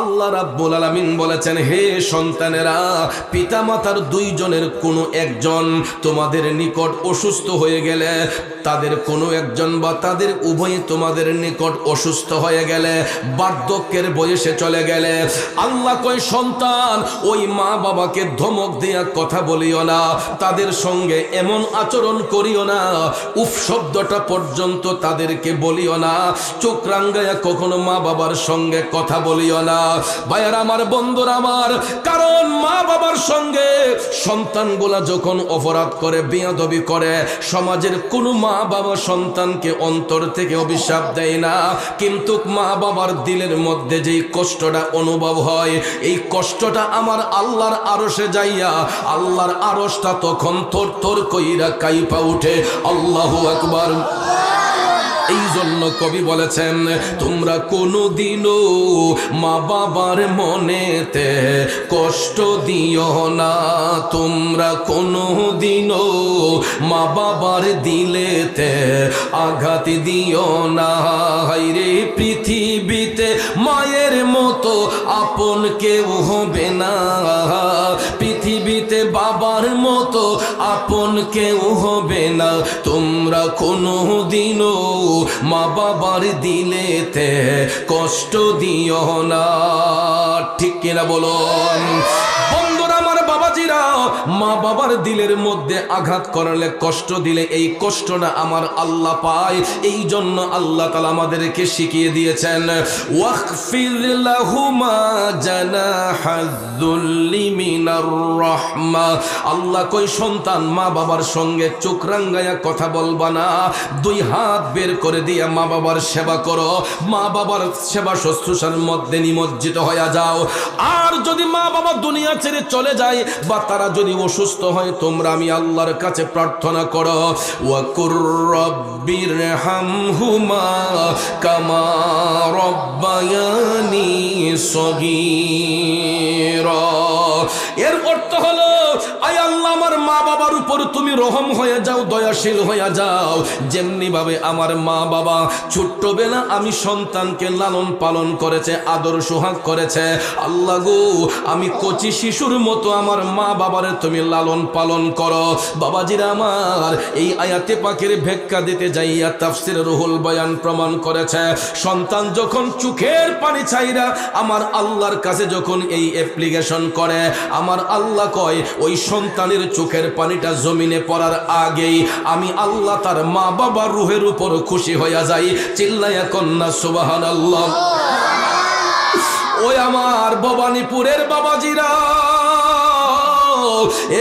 আল্লাহ রাব্বুল আলামিন বলেছেন, হে সন্তানেরা, পিতামাতার দুইজনের কোনো একজন তোমাদের নিকট অসুস্থ হয়ে গেলে, তাদের কোনো একজন বা তাদের উভয় তোমাদের নিকট অসুস্থ হয়ে গেলে, বার্ধক্যের বয়সে চলে গেলে, আল্লাহ কয় সন্তান ওই মা বাবাকে ধমক দিয়া কথা বলিও না, তাদের সঙ্গে এমন আচরণ করিও না, উফ শব্দটা পর্যন্ত তাদেরকে বলিও না, চোখ রাঙ্গায়া কখনো মা বাবার সঙ্গে কথা বলিও না। ভাইয়ার আমার, বন্ধুরা আমার, কারণ মা বাবার সঙ্গে সন্তানগুলা যখন অপরাধ করে, বেয়াদবি করে, সমাজের কোনো মা বাবা সন্তানকে অন্তর থেকে অভিশাপ দেয় না, কিন্তু মা বাবার দিলের মধ্যে যেই কষ্টটা অনুভব হয়, এই কষ্টটা আমার আল্লাহর আরশে যাইয়া, আল্লাহর আরশটা তখন থর থর কইরা কাইপা উঠে। আল্লাহু আকবার। এই জন্য কবি বলেছেন, তোমরা কোনোদিনও মা বাবার মনেতে কষ্ট দিও না, তোমরা কোনোদিনও মা বাবার দিলেতে আঘাত দিও না। হায়রে পৃথিবীতে মায়ের মতো আপন কেউ হবে না, পৃথিবীতে বাবার মতো আপন কেউ হবে না, তোমরা কোনোদিনও মা বাবার দিলেতে কষ্ট দিও না। ঠিক কিনা বলুন বন্ধুরা আমার, বাবাজিরা, মা বাবার দিলের মধ্যে আঘাত করলে, কষ্ট দিলে, এই কষ্টটা আমার আল্লাহ পায়। এই জন্য আল্লাহ তাআলা আমাদেরকে শিখিয়ে দিয়েছেন, ওয়াখফির লাহুমা জানাহায-যুল্লি মিনার রাহমা। আল্লাহ কই সন্তান মা বাবার সঙ্গে চোখ রাঙ্গায়া কথা বলবা না, দুই হাত বের করে দিয়া মা বাবার সেবা করো, মা বাবার সেবা শুশ্রূষার মধ্যে নিমজ্জিত হয়ে যাও। আর যদি মা বাবা দুনিয়া ছেড়ে চলে যায় বা তারা যদি অসুস্থ হয়, তোমরা আমি আল্লাহর কাছে প্রার্থনা করো, ওয়াকুর রব্বিরহামহুমা কামা রব্বায়ানি সগীরা। এর অর্থ হলো, আয় আল্লাহ, আমার মা বাবার উপর তুমি রহম হয়ে যাও, দয়াশীল হয়ে যাও, যেমনি ভাবে আমার মা বাবা ছোট্টবেলা আমি সন্তানকে লালন পালন করেছে, আদর সোহাগ করেছে, আল্লাহ গো, আমি কচি শিশুর মতো আমার মা বাবারে তুমি লালন পালন করো। বাবাজিরা আমার, এই আয়াতে পাকের ব্যাখ্যা দিতে যাইয়া তাফসীর রুহুল বয়ান প্রমাণ করেছে, সন্তান যখন চোখের পানি ছাইরা আমার আল্লাহর কাছে যখন এই অ্যাপ্লিকেশন করে, আমার আল্লাহ কয় ওই সন্তানের চোখের পানিটা জমিনে পড়ার আগেই আমি আল্লাহ তার মা বাবার রুহের উপর খুশি হইয়া যাই। চিল্লাইয়া কন্যা সুবহানাল্লাহ। ওই আমার ভবানীপুরের বাবাজিরা,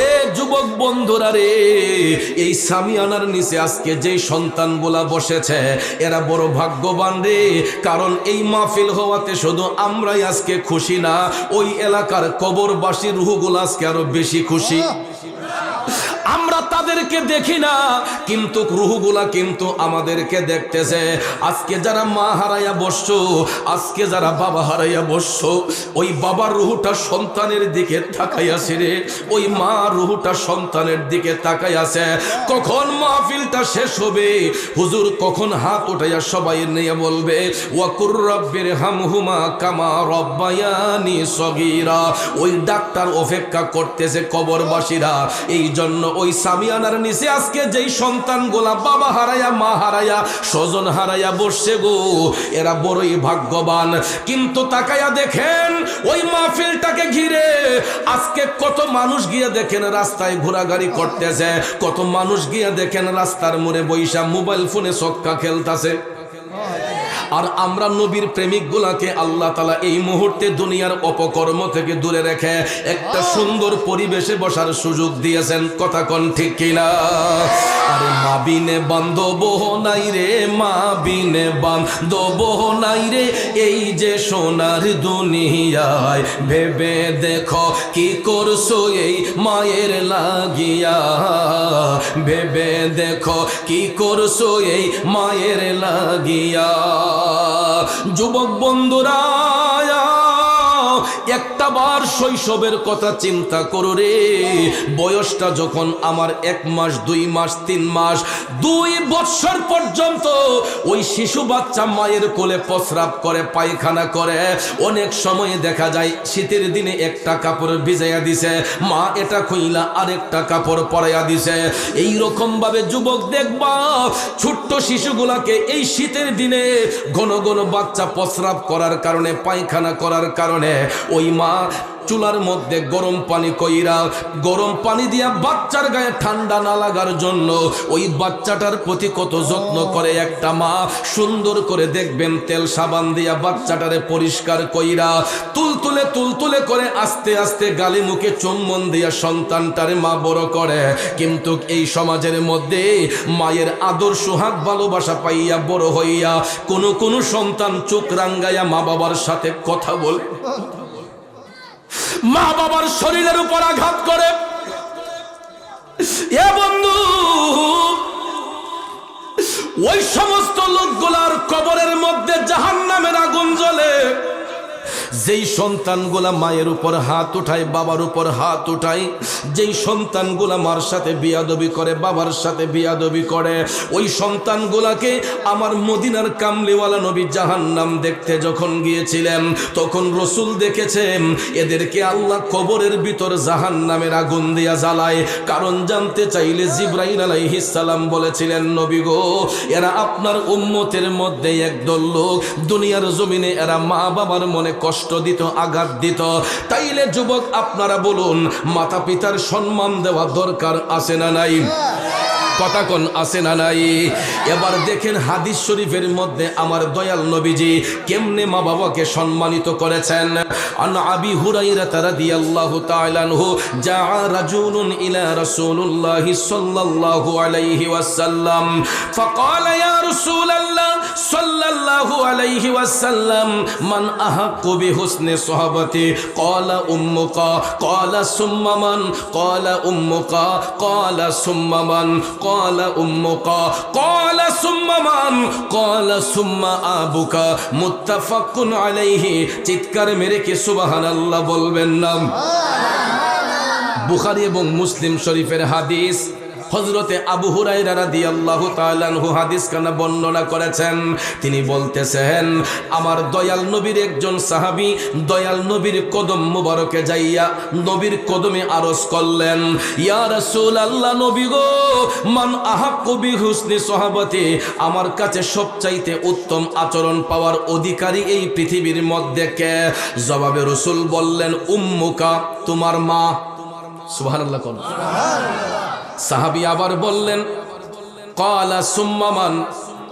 এ যুবক বন্ধুরা রে, এই সামিয়ানার নিচে আজকে যে সন্তানগুলা বসেছে, এরা বড় ভাগ্যবান রে, কারণ এই মাহফিল হওয়াতে শুধু আমরাই আজকে খুশি না, ওই এলাকার কবরবাসী রুহগুলো আজকে আরো বেশি খুশি। আমরা তাদেরকে দেখি না, কিন্তু রুহগুলা কিন্তু আমাদেরকে দেখতেছে। আজকে যারা মা হারাইয়া বসছো, আজকে যারা বাবা হারাইয়া বসছো, ওই বাবার রুহটা সন্তানের দিকে তাকাই আছে রে, ওই মা রুহটা সন্তানের দিকে তাকাই আছে। কখন মাহফিলটা শেষ হবে, হুজুর কখন হাত উঠাইয়া সবাই নিয়ে বলবে, ওয়াকুর রব্বিরহামহুমা কামা রব্বায়ানি সগীরা। ওই ডাক্তার অপেক্ষা করতেছে কবরবাসীরা। এই জন্য ওই সামিয়ানার নিচে আজকে যেই সন্তানগুলা বাবা হারাইয়া, মা হারাইয়া, স্বজন হারাইয়া বসছে গো, এরা বড়ই ভাগ্যবান। কিন্তু তাকাইয়া দেখেন ওই মাহফিলটাকে ঘিরে আজকে কত মানুষ গিয়ে দেখেন রাস্তায় ঘোরাঘুরি করতেছে, কত মানুষ গিয়ে দেখেন রাস্তার মোড়ে বৈশা মোবাইল ফোনে ছক্কা খেলতেছে। আর আমরা নবীর প্রেমিক গুলাকে আল্লাহ তাআলা এই মুহূর্তে দুনিয়ার অপকর্ম থেকে দূরে রেখে একটা সুন্দর পরিবেশে বসার সুযোগ দিয়েছেন। কথা কোন ঠিক কিনা? আরে মা বিনে বান্ধব নাই রে, মা বিনে বান্ধব নাই রে, এই যে সোনার দুনিয়ায়, ভেবে দেখো কি করছো এই মায়ের লাগিয়া, ভেবে দেখো কি করছো এই মায়ের লাগিয়া। যুবক বন্ধুরা, একটা বার শৈশবের কথা চিন্তা করো রে। বয়সটা যখন আমার 1 মাস 2 মাস 3 মাস 2 বছর পর্যন্ত ওই শিশু বাচ্চা মায়ের কোলে প্রস্রাব করে পায়খানা করে, অনেক সময় দেখা যায় শীতের দিনে একটা কাপড় ভিজাইয়া দিছে, মা এটা খুইলা আরেকটা কাপড় পরাইয়া দিছে। এই রকম ভাবে যুবক দেখবা ছোট্ট শিশুগুলাকে এই শীতের দিনে ঘন ঘন বাচ্চা প্রস্রাব করার কারণে পায়খানা করার কারণে ওই মা চুলার মধ্যে গরম পানি কইরা গরম পানি দিয়া বাচ্চার গায়ে ঠান্ডা না লাগার জন্য ওই বাচ্চাটার প্রতি কত যত্ন করে একটা মা। সুন্দর করে দেখবেন তেল সাবান দিয়া বাচ্চাটারে পরিষ্কার কইরা তুলতুলে করে আস্তে আস্তে গালি মুখে চুম্বন দিয়া সন্তানটারে মা বড় করে। কিন্তু এই সমাজের মধ্যে মায়ের আদর সোহাগ ভালোবাসা পাইয়া বড় হইয়া কোন সন্তান চোখ রাঙ্গাইয়া মা বাবার সাথে কথা বলে, মা বাবার শরীরের উপর আঘাত করে। এ বন্ধু, ওই সমস্ত লোকগুলার কবরের মধ্যে জাহান্নামের আগুন জ্বলে। যেই সন্তানগুলা মায়ের উপর হাত উঠায়, বাবার উপর হাত উঠায়, যেই সন্তানগুলা মার সাথে বিয়াদবি করে, বাবার সাথে বিয়াদবি করে, ওই সন্তানগুলাকে আমার মদিনার কামলিওয়ালা নবী জাহান্নাম দেখতে যখন গিয়েছিলেন তখন রসুল দেখেছেন এদেরকে আল্লাহ কবরের ভিতর জাহান্নামের আগুন দিয়া জ্বালায়। কারণ জানতে চাইলে জিবরাইল আলাইহিস সালাম বলেছিলেন, নবী গো, এরা আপনার উম্মতের মধ্যে একদল লোক দুনিয়ার জমিনে এরা মা বাবার মনে কষ্ট দিত, আঘাত দিত। তাইলে যুবক আপনারা বলুন, মাতা পিতার সম্মান দেওয়া দরকার আছে না নাই? কথা কোন আছে না নাই? এবার দেখেন হাদিস শরীফের মধ্যে আমার দয়াল নবীজি কেমনে মা বাবাকে সম্মানিত করেছেন। আন আবি হুরায়রা রাদিয়াল্লাহু তাআলা আনহু জাআ রাজুলুন ইলা রাসূলুল্লাহি সাল্লাল্লাহু আলাইহি ওয়াসাল্লাম ফাকালা ইয়া রাসূলাল্লাহ সাল্লাল্লাহু আলাইহি ওয়াসাল্লাম মান আহাক্কু বিহুসনি সাহাবাতি ক্বালা উম্মুকা ক্বালা সুম্মা মান ক্বালা উম্মুকা ক্বালা সুম্মা মান ক্বালা উম্মুকা ক্বালা সুম্মা মান ক্বালা সুম্মা আবুকা মুত্তাফাকুন আলাইহি। চিৎকার মেরে কি সুবহানাল্লাহ বলবেন না? বুখারী এবং মুসলিম শরীফের হাদিস। হযরতে আবু হুরায়রা রাদিয়াল্লাহু তাআলা আনহু হাদিস কানা বর্ণনা করেছেন। তিনি বলতেছেন, আমার দয়াল নবীর একজন সাহাবী দয়াল নবীর কদম মুবারকে যাইয়া নবীর কদমে আরজ করলেন, ইয়া রাসূলুল্লাহ, নবী গো, মান আহাক্কু বিহুসনি সাহাবাতি, আমার কাছে সবচাইতে উত্তম আচরণ পাওয়ার অধিকারী এই পৃথিবীর মধ্যে কে? জবাবে রাসূল বললেন, উম্মুকা, তোমার মা। সুবহানাল্লাহ কোন? সাহাবী আবার বললেন, ক্বালা সুম্মা মান,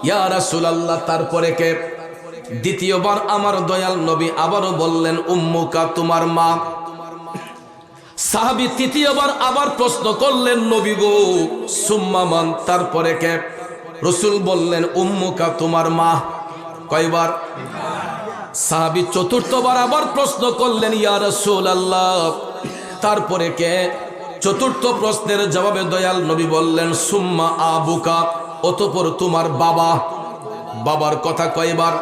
ইয়া রাসূলুল্লাহ, তারপরে কে? দ্বিতীয়বার আমার দয়াল নবী আবারও বললেন, উম্মুকা, তোমার মা। সাহাবী তৃতীয়বার আবার প্রশ্ন করলেন, নবী গো, সুম্মা মান, তারপরে কে? রাসূল বললেন, উম্মুকা, তোমার মা। কয়বার? সাহাবী চতুর্থবার আবার প্রশ্ন করলেন, ইয়া রাসূলুল্লাহ, তারপরে কে? চতুর্থ প্রশ্নের জবাবে দয়াল নবী বললেন, সুম্মা আবুকা, অতঃপর তোমার বাবা। বাবার কথা কয়বার?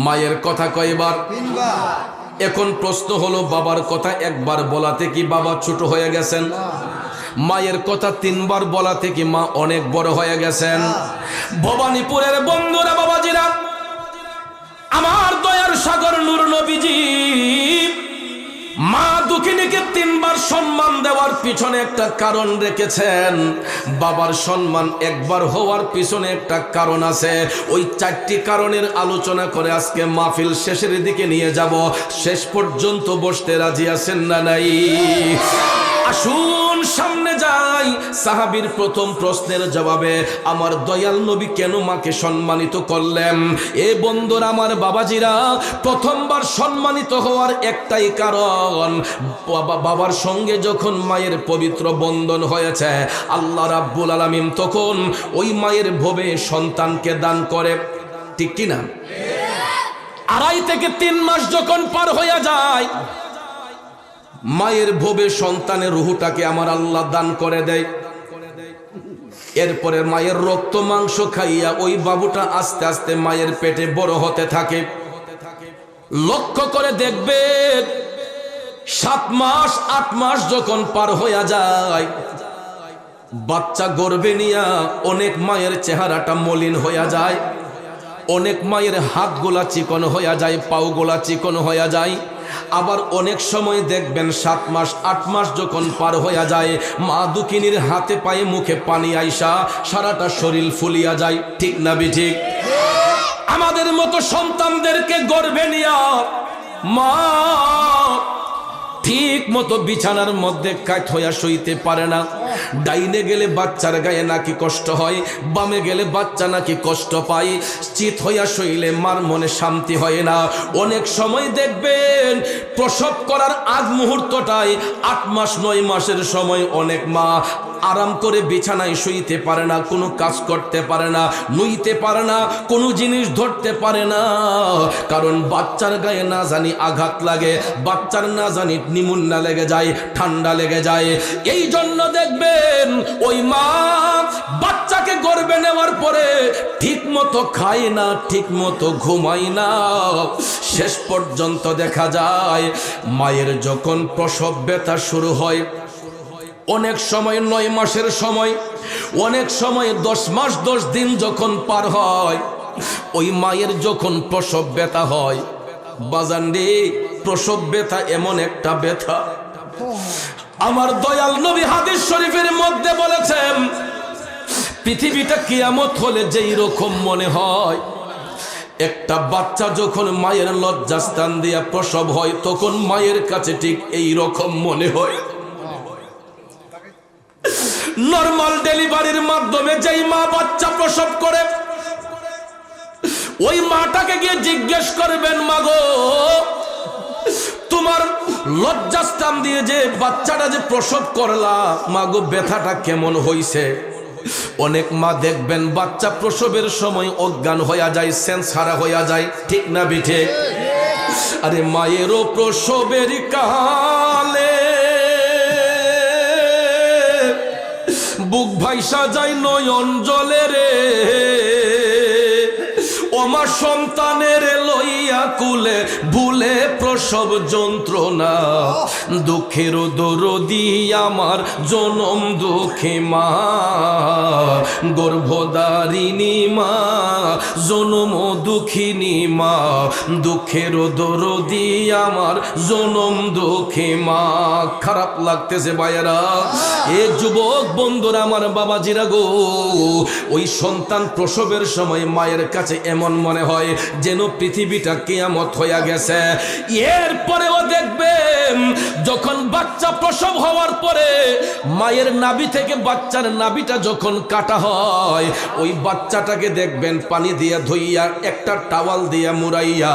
মায়ের কথা কয়বার? এখন প্রশ্ন হলো, বাবার কথা একবার বলাতে কি বাবা ছোট হয়ে গেছেন? মায়ের কথা 3 বার বলাতে কি মা অনেক বড় হয়ে গেছেন? ভবানীপুরের বন্ধুরা, বাবাজিরা, আমার দয়ার সাগর নূর নবীজি মা দুঃখিনীকে 3 বার সম্মান দেওয়ার পিছনে একটা কারণ রেখেছেন। বাবার সম্মান একবার হওয়ার পিছনে একটা কারণ আছে। ওই 4টি কারণের আলোচনা করে আজকে মাহফিল শেষের দিকে নিয়ে যাব। শেষ পর্যন্ত বসতে রাজি আছেন না নাই? আসুন সামনে যাই। সাহাবীর প্রথম প্রশ্নের জবাবে আমার দয়াল নবী কেন মাকে সম্মানিত করলেন? এ বন্ধুরা, আমার বাবাজিরা, প্রথমবার সম্মানিত হওয়ার একটাই কারণ, বাবার সঙ্গে যখন মায়ের পবিত্র বন্ধন হয়েছে, আল্লাহ রাব্বুল আলামিন তখন ওই মায়ের ভবে সন্তানকে দান করে। ঠিক কি না? 2.5 থেকে 3 মাস যখন পার হয়ে যায়, মায়ের ভবে সন্তানের রূহটাকে আমার আল্লাহ দান করে দেয়। এরপরে মায়ের রক্ত মাংস খাইয়া ওই বাবুটা আস্তে আস্তে মায়ের পেটে বড় হতে থাকে। লক্ষ্য করে দেখবেন 7 মাস 8 মাস যখন পার হয়ে যায়, বাচ্চা গর্ভে নিয়া অনেক মায়ের চেহারাটা মলিন হয়ে যায়, অনেক মায়ের হাতগুলা চিকন হয়ে যায়, পাওগুলা চিকন হয়ে যায়। আবার অনেক সময় দেখবেন 7 মাস 8 মাস যখন পার হয়ে যায়, মা দুঃখিনীর হাতে পায়ে মুখে পানি আইসা সারাটা শরীর ফুলিয়া যায়। ঠিক না বেঠিক? আমাদের মতো সন্তানদেরকে গর্ভে নিয়া মা ঠিক মতো বিছানার মধ্যে কাট হইয়া শুইতে পারে না। ডাইনে গেলে বাচ্চার গায়ে নাকি কষ্ট হয়, বামে গেলে বাচ্চা নাকি কষ্ট পায়, চিত হইয়া শুইলে মার মনে শান্তি হয় না। অনেক সময় দেখবেন প্রসব করার আগ মুহূর্তটায় 8 মাস 9 মাসের সময় অনেক মা আরাম করে বিছানায় শুইতে পারে না, কোনো কাজ করতে পারে না, নুইতে পারে না, কোনো জিনিস ধরতে পারে না। কারণ বাচ্চার গায়ে না জানি আঘাত লাগে, বাচ্চার না জানি নিমুন্না লেগে যায়, ঠান্ডা লেগে যায়। এই জন্য দেখবেন ওই মা বাচ্চাকে গর্ভে নেওয়ার পরে ঠিক মতো খায় না, ঠিক মতো ঘুমায় না। শেষ পর্যন্ত দেখা যায় মায়ের যখন প্রসব ব্যথা শুরু হয়, অনেক সময় 9 মাসের সময়, অনেক সময় 10 মাস 10 দিন যখন পার হয়, ওই মায়ের যখন প্রসব ব্যথা হয়, বাজান রে, প্রসব ব্যথা এমন একটা ব্যথা, আমার দয়াল নবী হাদিস শরীফের মধ্যে বলেছেন, পৃথিবীটা কিয়ামত হলে যেই রকম মনে হয়, একটা বাচ্চা যখন মায়ের লজ্জাস্থান দিয়া প্রসব হয়, তখন মায়ের কাছে ঠিক এই রকম মনে হয়। নরমাল ডেলিভারির মাধ্যমে যেই মা বাচ্চা প্রসব করে, ওই মাটাকে গিয়ে জিজ্ঞেস করবেন, মাগো তোমার লজ্জাস্থান দিয়ে যে বাচ্চাটা যে প্রসব করলা, মাগো ব্যথাটা কেমন হইছে? অনেক মা দেখবেন বাচ্চা প্রসবের সময় অজ্ঞান হইয়া যায়, সেন্স হারা হইয়া যায়। ঠিক না বিঠে? আরে মায়েরও প্রসবের কালে বুক ভাইসা যায় নয়ন জলে রে, ওমা সন্তানের লইয়া কুলে ভুলে প্রসব যন্ত্রণা, দুঃখের দরদি আমার জনম দুঃখী মা, গর্ভধারিণী মা, জনম দুঃখিনী মা, দুঃখের দরদি আমার জনম দুঃখী মা। খারাপ লাগতেছে ভাইয়েরা, এ যুবক বন্ধুরা, আমার বাবাজিরা গো, ওই সন্তান প্রসবের সময় মায়ের কাছে এমন মনে হয় যেন পৃথিবীটা কিয়ামত হইয়া গেছে। এরপরেও দেখবেন যখন বাচ্চা প্রসব হওয়ার পরে মায়ের নাভি থেকে বাচ্চার নাভিটা যখন কাটা হয়, ওই বাচ্চাটাকে দেখবেন পানি দিয়া ধুইয়া একটা টাওয়াল দিয়া মুড়াইয়া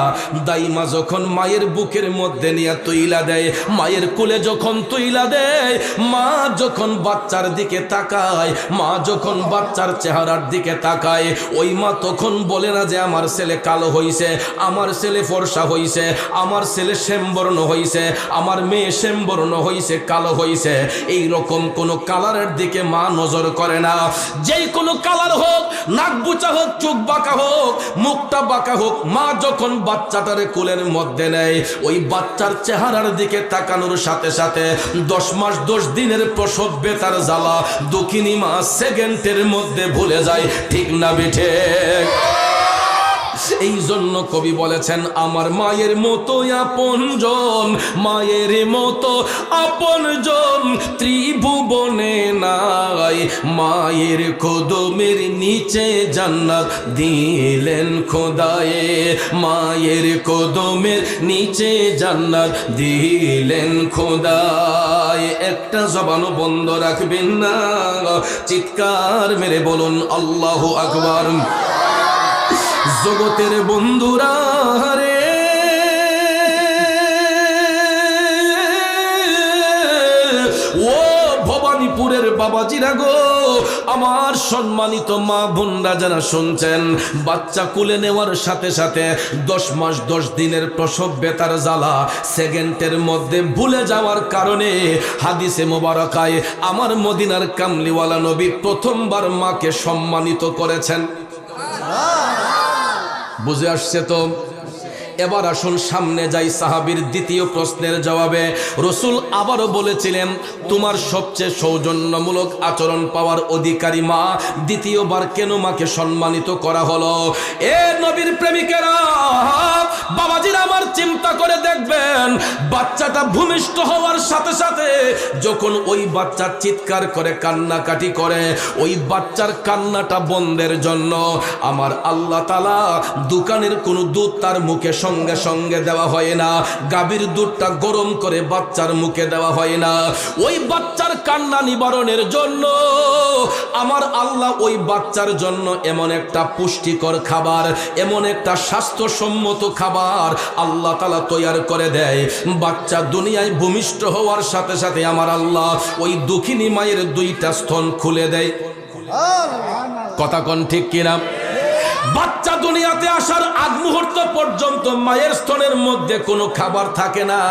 দাইমা যখন মায়ের বুকের মধ্যে নিয়ে তুইলা দেয়, মায়ের কোলে যখন তুইলা দেয়, মা যখন বাচ্চার দিকে তাকায়, মা যখন বাচ্চার চেহারার দিকে তাকায়, ওই মা তখন বলে না যে আমার ছেলে কালো হইছে, আমার ছেলে ফর্সা হইছে, আমার ছেলে শ্যামবর্ণ হইছে, আমার মেয়ে শ্যামবর্ণ হইছে, কালো হইছে। এই রকম কোন কালারের দিকে মা নজর করে না। যেই কোনো কালার হোক, নাক বুচা হোক, চোখ বাঁকা হোক, মুখটা বাঁকা হোক, মা যখন বাচ্চাটারে কোলের মধ্যে নেয়, ওই বাচ্চার চেহারার দিকে তাকানোর সাথে সাথে 10 মাস 10 দিনের প্রসব বেতার জ্বালা দুঃখিনী মা সেকেন্ডের মধ্যে ভুলে যায়। ঠিক না বেঠে? এই জন্য কবি বলেছেন, আমার মায়ের মতো আপনজন, মায়ের মতো আপনজন ত্রিভুবনে নাই, মায়ের কদমের নিচে জান্নাত দিলেন খোদায়ে, মায়ের কদমের নিচে জান্নাত দিলেন খোদায়ে। একটা জবানও বন্ধ রাখবেন না, চিৎকার মেরে বলুন আল্লাহু আকবার। জগতের বন্ধুরা রে, ও ভবানীপুরের বাবাজিরা গো, আমার সম্মানিত মা বোনরা যারা শুনছেন, বাচ্চা কুলে নেওয়ার সাথে সাথে 10 মাস 10 দিনের প্রসব বেতার জ্বালা সেকেন্ডের মধ্যে ভুলে যাওয়ার কারণে হাদিসে মোবারকায় আমার মদিনার কামলিওয়ালা নবী প্রথমবার মাকে সম্মানিত করেছেন। বুঝে আসছে তো? এবার আসুন সামনে যাই সাহাবীর দ্বিতীয় প্রশ্নের জবাবে। রাসূল আবারও বলেছিলেন, তোমার সবচেয়ে সৌজন্যমূলক আচরণ পাওয়ার অধিকারী মা, দ্বিতীয়বার কেন মাকে সম্মানিত করা হলো? এ নবীর প্রেমিকেরা, বাবাজিরা আমার, চিন্তা করে দেখবেন, বাচ্চাটা ভূমিষ্ঠ হওয়ার সাথে সাথে যখন ওই বাচ্চা চিৎকার করে কান্নাকাটি করে, ওই বাচ্চার কান্নাটা বন্ধের জন্য আমার আল্লাহ তাআলা দোকানের কোনো দুধ তার মুখে সঙ্গে সঙ্গে দেওয়া হয় না, গাভীর দুধটা গরম করে বাচ্চার মুখে দেওয়া হয় না। ওই বাচ্চার কান্না নিবারণের জন্য আমার আল্লাহ ওই বাচ্চার জন্য এমন একটা পুষ্টিকর খাবার, এমন একটা স্বাস্থ্যসম্মত খাবার আল্লাহ তাআলা তৈরি করে দেয়। বাচ্চা দুনিয়ায় ভূমিষ্ঠ হওয়ার সাথে সাথে আমার আল্লাহ ওই দুঃখিনী মায়ের দুইটা স্তন খুলে দেয়। কথা কোন ঠিক কিনা? বাচ্চা দুনিয়াতে আসার আগ মুহূর্ত পর্যন্ত মায়ের স্তনের মধ্যে কোনো খাবার থাকে না,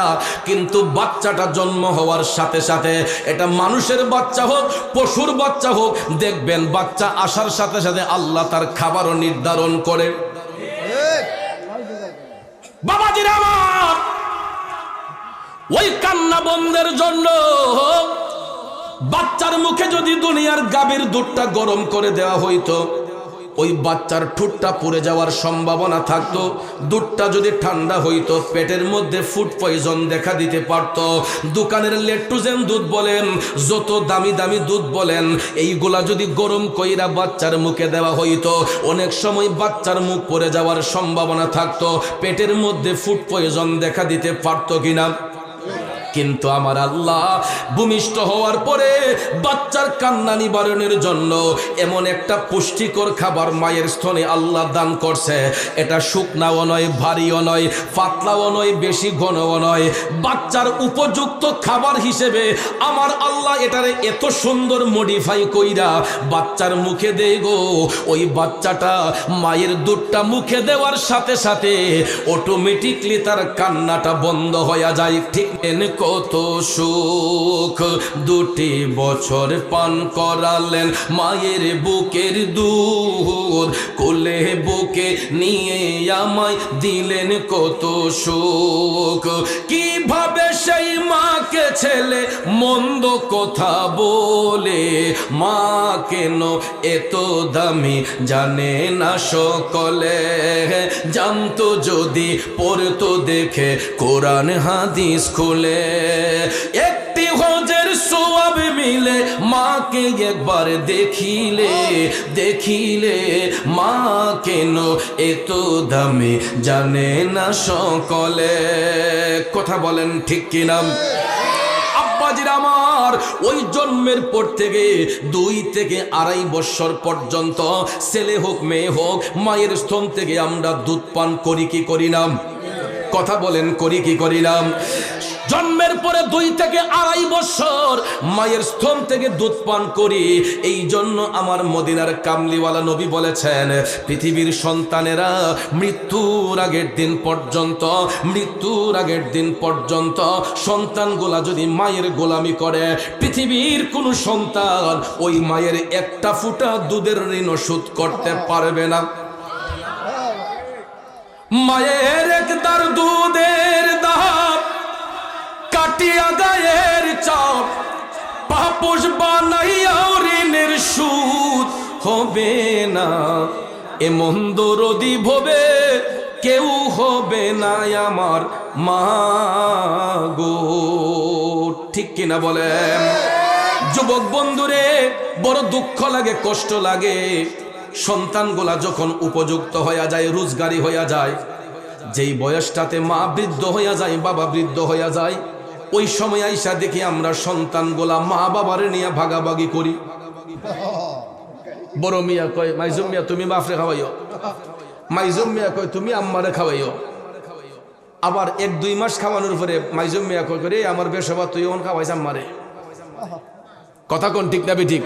কিন্তু বাচ্চাটা জন্ম হওয়ার সাথে সাথে, এটা মানুষের বাচ্চা হোক পশুর বাচ্চা হোক, দেখবেন বাচ্চা আসার সাথে সাথে আল্লাহ তার খাবারও নির্ধারণ করে। বাবাজিরা আমার, ওই কান্না বন্ধের জন্য বাচ্চার মুখে যদি দুনিয়ার গাভীর দুধটা গরম করে দেওয়া হইতো, ওই বাচ্চার ঠোঁটটা পুড়ে যাওয়ার সম্ভাবনা থাকতো। দুধটা যদি ঠান্ডা হইতো, পেটের মধ্যে ফুড পয়জন দেখা দিতে পারত। দোকানের লেট্টুজেন দুধ বলেন, যত দামি দামি দুধ বলেন, এইগুলা যদি গরম কইরা বাচ্চার মুখে দেওয়া হইতো, অনেক সময় বাচ্চার মুখ পড়ে যাওয়ার সম্ভাবনা থাকতো, পেটের মধ্যে ফুড পয়জন দেখা দিতে পারত কিনা? কিন্তু আমার আল্লাহ ভূমিষ্ঠ হওয়ার পরে বাচ্চার কান্না নিবারণের জন্য এমন একটা পুষ্টিকর খাবার মায়ের স্তনে আল্লাহ দান করছে। এটা শুকনাও নয়, ভারীও নয়, পাতলাও নয়, বেশি ঘনও নয়, বাচ্চার উপযুক্ত খাবার হিসেবে আমার আল্লাহ এটারে এত সুন্দর মডিফাই কইরা বাচ্চার মুখে দেয় গো। ওই বাচ্চাটা মায়ের দুধটা মুখে দেওয়ার সাথে সাথে অটোমেটিকলি তার কান্নাটা বন্ধ হয়ে যায়। ঠিক এনে কত সুখ, 2 বছর পান করালেন মায়ের বুকের দুধ, কোলে বুকে নিয়ে আমায় দিলেন কত সুখ। কিভাবে সেই মাকে ছেলে মন্দ কথা বলে, মা কেন এত দামি জানে না সকলে, জানতো যদি পড়তো দেখে কোরআন হাদিস খুলে। একটি হজের সওয়াব মিলে মাকে একবার দেখিলে, দেখিলে মা কেন এত দামি জানে না সকলে। কথা বলেন ঠিক কিনা? আব্বাজির আমার, ওই জন্মের পর থেকে 2 থেকে 2.5 বছর পর্যন্ত ছেলে হোক মেয়ে হোক মায়ের স্তন থেকে আমরা দুধ পান করি কি করি না? কথা বলেন, করি কি করি না? জন্মের পরে 2 থেকে 2.5 বছর মায়ের স্তন থেকে দুধ পান করি। এই জন্য আমার মদিনার কামলিওয়ালা নবী বলেছেন, পৃথিবীর সন্তানেরা মৃত্যুর আগের দিন পর্যন্ত, মৃত্যুর আগের দিন পর্যন্ত সন্তানগুলা যদি মায়ের গোলামি করে, পৃথিবীর কোনো সন্তান ওই মায়ের একটা ফুটা দুধের ঋণ শোধ করতে পারবে না। মায়ের একদার দুধের দাম কাটিয়া গায়ের চাপ, পাপোশ বানাইয়া ঋণের সুদ হবে না। এমন দরদি ভবে কেউ হবে না আমার মা গো। ঠিক কিনা বলেন? যুবক বন্ধুরে, বড় দুঃখ লাগে, কষ্ট লাগে, সন্তানগুলা যখন উপযুক্ত হইয়া যায়, রোজগারি হইয়া যায়, যেই বয়সটাতে মা বৃদ্ধ হইয়া যায়, বাবা বৃদ্ধ হইয়া যায়, ওই সময় আইসা দেখি আমরা সন্তানগুলা মা বাবারে নিয়ে ভাগাভাগি করি। বড় মিয়া কয়, মাইজুম মিয়া তুমি বাপরে খাওয়াইও, মাইজুম মিয়া কয় তুমি আম্মারে খাওয়াইও। আবার 1-2 মাস খাওয়ানোর পরে মাইজুম মিয়া কয় করে, আমার বেশবা তুই ওন খাওয়াইছ আম্মারে। কথা কোন ঠিক না ঠিক?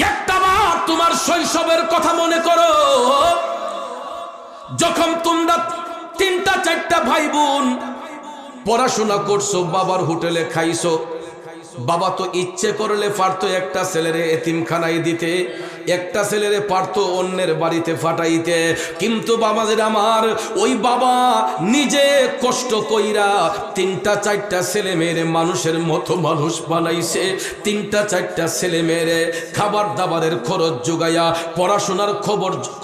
একটাবার তোমার শৈশবের কথা মনে করো, যখন তোমরা 3-4টা ভাই বোন পড়াশোনা করছো, বাবার হোটেলে খাইছো। বাবা তো ইচ্ছে করলে পারতো একটা ছেলেরে এতিমখানায় দিতে, একটা ছেলেরে পারতো অন্যের বাড়িতে ফাটাইতে, কিন্তু বাবাজির আমার ওই বাবা নিজে কষ্ট কইরা 3টা 4টা ছেলে মেয়েরে মানুষের মতো মানুষ বানাইছে। 3টা 4টা ছেলে মেয়েরে খাবার দাবারের খরচ জোগাইয়া, পড়াশোনার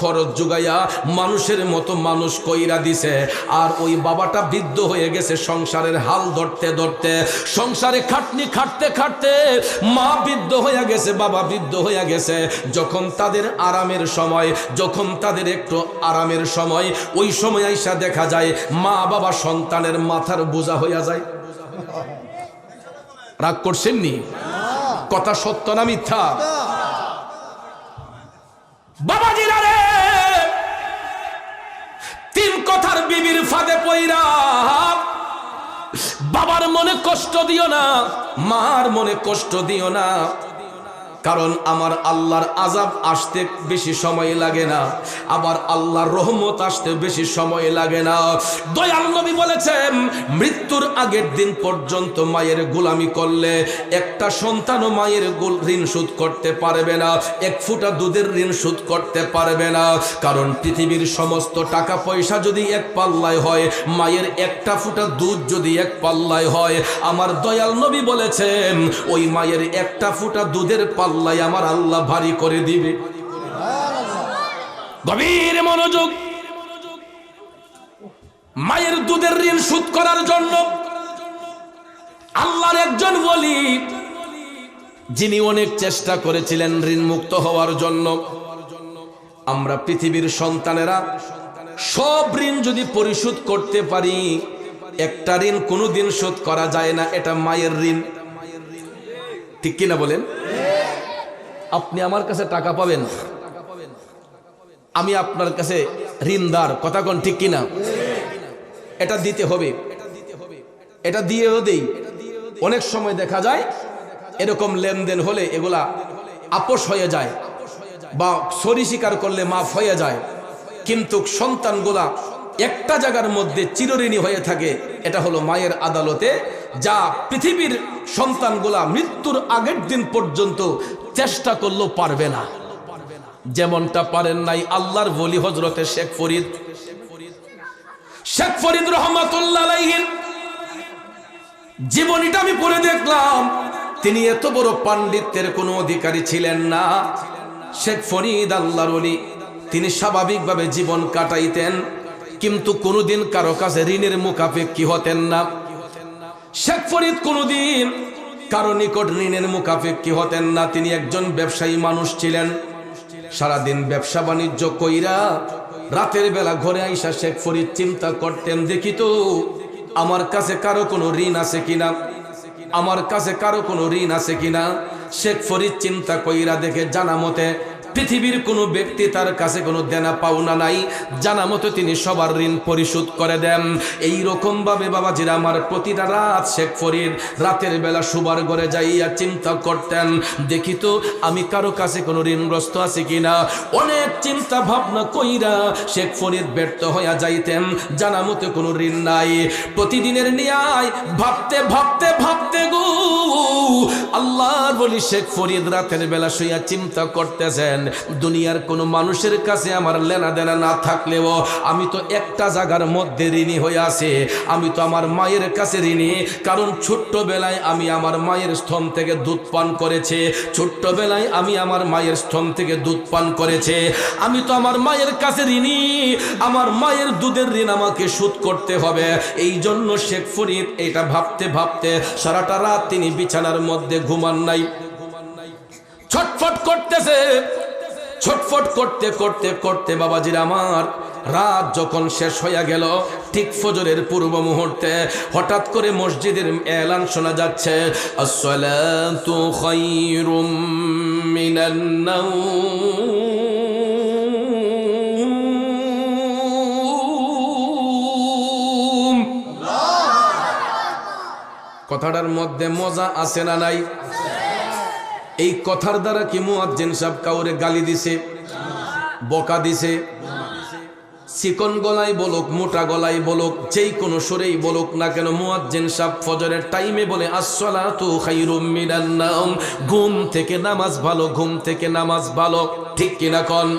খরচ জোগাইয়া মানুষের মতো মানুষ কইরা দিছে। আর ওই বাবাটা বৃদ্ধ হয়ে গেছে সংসারের হাল ধরতে ধরতে, সংসারে খাটনি খাটতে খাটতে মা বৃদ্ধ হয়ে গেছে, বাবা বৃদ্ধ হয়ে গেছে। যখন তাদের আরামের সময়, যখন তাদের একটু আরামের সময়, ওই সময় আইসা দেখা যায় মা বাবা সন্তানের মাথার বোঝা হইয়া যায়। রাগ করছেন নি? কথা সত্য না মিথ্যা? বাবাজিরা রে, 3 কথার বিবির ফাঁদে পইরা বাবার মনে কষ্ট দিও না, মার মনে কষ্ট দিও না। কারণ আমার আল্লাহর আযাব আসতে বেশি সময় লাগে না, আবার আল্লাহর রহমত আসতে বেশি সময় লাগে না। দয়াল নবী বলেছেন, মৃত্যুর আগের দিন পর্যন্ত মায়ের গোলামি করলে একটা সন্তানও মায়ের ঋণ শোধ করতে পারবে না, 1 ফোঁটা দুধের ঋণ শোধ করতে পারবে না। কারণ পৃথিবীর সমস্ত টাকা পয়সা যদি এক পাল্লায় হয়, মায়ের একটা ফোঁটা দুধ যদি এক পাল্লায় হয়, আমার দয়াল নবী বলেছেন ওই মায়ের একটা ফোঁটা দুধের পাল্লা আমার আল্লাহ ভারী করে দিবে। গভীর মনোযোগ। মায়ের দুধের ঋণ শোধ করার জন্য আল্লাহর একজন ওলি, যিনি অনেক চেষ্টা করেছিলেন ঋণ মুক্ত হওয়ার জন্য। আমরা পৃথিবীর সন্তানেরা সব ঋণ যদি পরিশোধ করতে পারি, একটা ঋণ কোনোদিন শোধ করা যায় না, এটা মায়ের ঋণ। ঠিক কিনা বলেন? আপনি আমার কাছে টাকা পাবেন, আমি আপনার কাছে ঋণদার, কথা কোন ঠিক কিনা? এটা দিতে হবে, এটা দিয়েও দেই। অনেক সময় দেখা যায় এরকম লেনদেন হলে এগুলা আপোষ হয়ে যায় বা সরি স্বীকার করলে মাফ হয়ে যায়, কিন্তু সন্তানগুলা একটা জায়গার মধ্যে চিরঋণী হয়ে থাকে। এটা হলো মায়ের আদালতে, যা পৃথিবীর সন্তানগুলা মৃত্যুর আগের দিন পর্যন্ত চেষ্টা করলেও পারবে না। যেমনটা পারেন নাই আল্লাহর ওলি হযরতে শেখ ফরিদ। শেখ ফরিদ রহমাতুল্লাহ আলাইহির জীবনীটা আমি পড়ে দেখলাম, তিনি এত বড় পাণ্ডিত্যের কোনো অধিকারী ছিলেন না। শেখ ফরিদ আল্লাহর ওলি, তিনি স্বাভাবিকভাবে জীবন কাটাইতেন, কিন্তু কোনোদিন কারো কাছে ঋণের মুখাপেক্ষী হতেন না। শেখ ফরিদ কোনোদিন কারো নিকট ঋণের মুখাপেক্ষী হতেন না। তিনি একজন ব্যবসায়ী মানুষ ছিলেন। সারাদিন ব্যবসা বাণিজ্য কইরা রাতের বেলা ঘরে আইসা শেখ ফরিদ চিন্তা করতেন, দেখি তো আমার কাছে কারো কোনো ঋণ আছে কিনা, আমার কাছে কারো কোনো ঋণ আছে কিনা। শেখ ফরিদ চিন্তা কইরা দেখে জানা মতে পৃথিবীর কোনো ব্যক্তি তার কাছে কোনো দেনা পাওনা নাই, জানা মতো তিনি সবার ঋণ পরিশোধ করে দেন। এই রকম ভাবে বাবাজিরা আমার প্রতিটা রাত শেখ ফরিদ রাতের বেলা শুবার ঘরে যাইয়া চিন্তা করতেন, দেখি তো আমি কারো কাছে কোনো ঋণগ্রস্ত আছে কিনা। অনেক চিন্তা ভাবনা কইরা শেখ ফরিদ ব্যর্থ হইয়া যাইতেন, জানা মতো কোনো ঋণ নাই। প্রতিদিনের ন্যায় ভাবতে ভাবতে ভাবতে গো আল্লাহর বলি শেখ ফরিদ রাতের বেলা শুইয়া চিন্তা করতেছেন, দুনিয়ার কোনো মানুষের কাছে আমার লেনা দেনা না থাকলেও আমি তো একটা জায়গার মধ্যে ঋণী হয়ে আছি, আমি তো আমার মায়ের কাছে ঋণী। কারণ ছোট্টবেলায় আমি আমার মায়ের স্তন থেকে দুধ পান করেছি, ছোট্টবেলায় আমি আমার মায়ের স্তন থেকে দুধ পান করেছি, আমি তো আমার মায়ের কাছে ঋণী। আমার মায়ের দুধের ঋণ আমাকে শোধ করতে হবে। এই জন্য শেখ ফরিদ এটা ভাবতে ভাবতে সারাটা রাত তিনি বিছানার মধ্যে ঘুমান নাই, ছটফট করতেছে। ছটফট করতে করতে করতে বাবাজির আমার রাত যখন শেষ হইয়া গেল, ঠিক ফজরের পূর্ব মুহূর্তে হঠাৎ করে মসজিদের এলান শোনা যাচ্ছে, আসসালাতু খায়রুম মিনান নাওম। কথাটার মধ্যে মজা আছে না নাই? এই কথার দ্বারা কি মুয়াজ্জিন সাহেব কাউরে গালি দিছে, বকা দিছে? চিকন গলায় বলুক, মোটা গলায় বলুক, যেই কোনো সুরেই বলুক না কেন, মুয়াজ্জিন সাহেব ফজরের টাইমে বলে আসসালাতু খায়রুম মিনান নাওম, ঘুম থেকে নামাজ ভালো, ঘুম থেকে নামাজ ভালো। ঠিক কিনা কোন?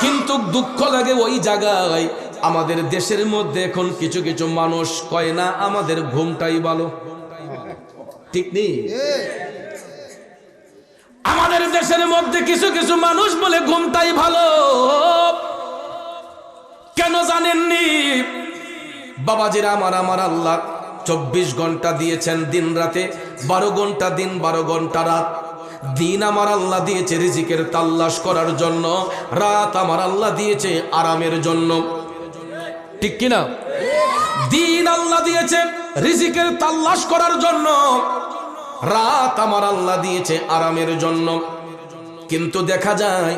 কিন্তু দুঃখ লাগে ওই জায়গায়, আমাদের দেশের মধ্যে এখন কিছু কিছু মানুষ কয় না আমাদের ঘুমটাই ভালো। ঠিক নেই? আমাদের দেশের মধ্যে কিছু কিছু মানুষ বলে ঘুমটাই ভালো। কেন জানেননি? বাবাজিরা আমার আল্লাহ 24 ঘন্টা দিয়েছেন, দিন রাতে 12 ঘন্টা দিন, 12 ঘন্টা রাত। দিন আমার আল্লাহ দিয়েছে রিজিকের তালাশ করার জন্য, রাত আমার আল্লাহ দিয়েছে আরামের জন্য। ঠিক কিনা? দিন আল্লাহ দিয়েছে রিজিকের তালাশ করার জন্য, রাত আমার আল্লাহ দিয়েছে আরামের জন্য। কিন্তু দেখা যায়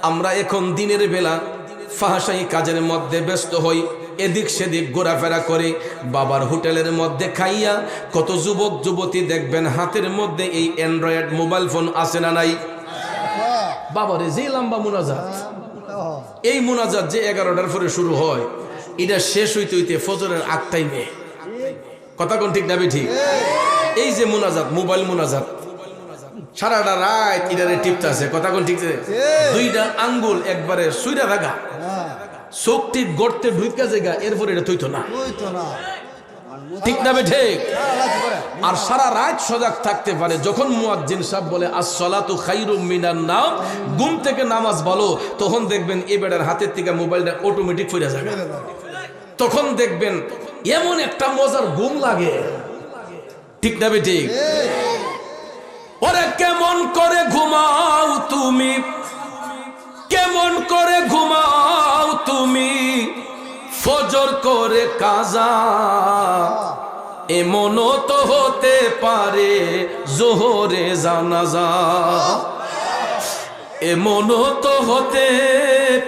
আমরা এখন দিনের বেলা ফাহাশাই কাজের মধ্যে ব্যস্ত হই, এদিক সেদিক ঘোরাফেরা করে, বাবার হোটেলের মধ্যে খাইয়া কত যুবক যুবতী দেখবেন হাতের মধ্যে এই অ্যান্ড্রয়েড মোবাইল ফোন আছে না নাই? বাবারে যে লম্বা মুনাজাত, এই মুনাজাত যে 11টার পরে শুরু হয়, এটা শেষ হইতে হইতে ফজরের আগ টাইমে। কথা কোন ঠিক না ঠিক? এই যে মুনাজাত, মোবাইল মুনাজাত, সারাটা রাত ইডারে টিপতে আছে। কথা কোন ঠিক? দুইটা আঙ্গুল একবারে সুইরা থাকা, চোখটি গড়তে ঢুইকা জায়গা, এরপরে এটা তুইতো না। ঠিক না ঠিক? আর সারা রাত সজাগ থাকতে পারে। যখন মুয়াজ্জিন সাহেব বলে আসসালাতু খায়রুম মিনান নাওম, ঘুম থেকে নামাজ ভালো, তখন দেখবেন এই বেটার হাতের থেকে মোবাইলটা অটোমেটিক ফিরে যাবে। তখন দেখবেন এমন একটা মজার ঘুম লাগে। ঠিক না ঠিক? ওরে কেমন করে ঘুমাও তুমি, কেমন করে ঘুমাও তুমি, ফজর করে কাজা, এমনও তো হতে পারে জোহরে জানাজা, এমনও তো হতে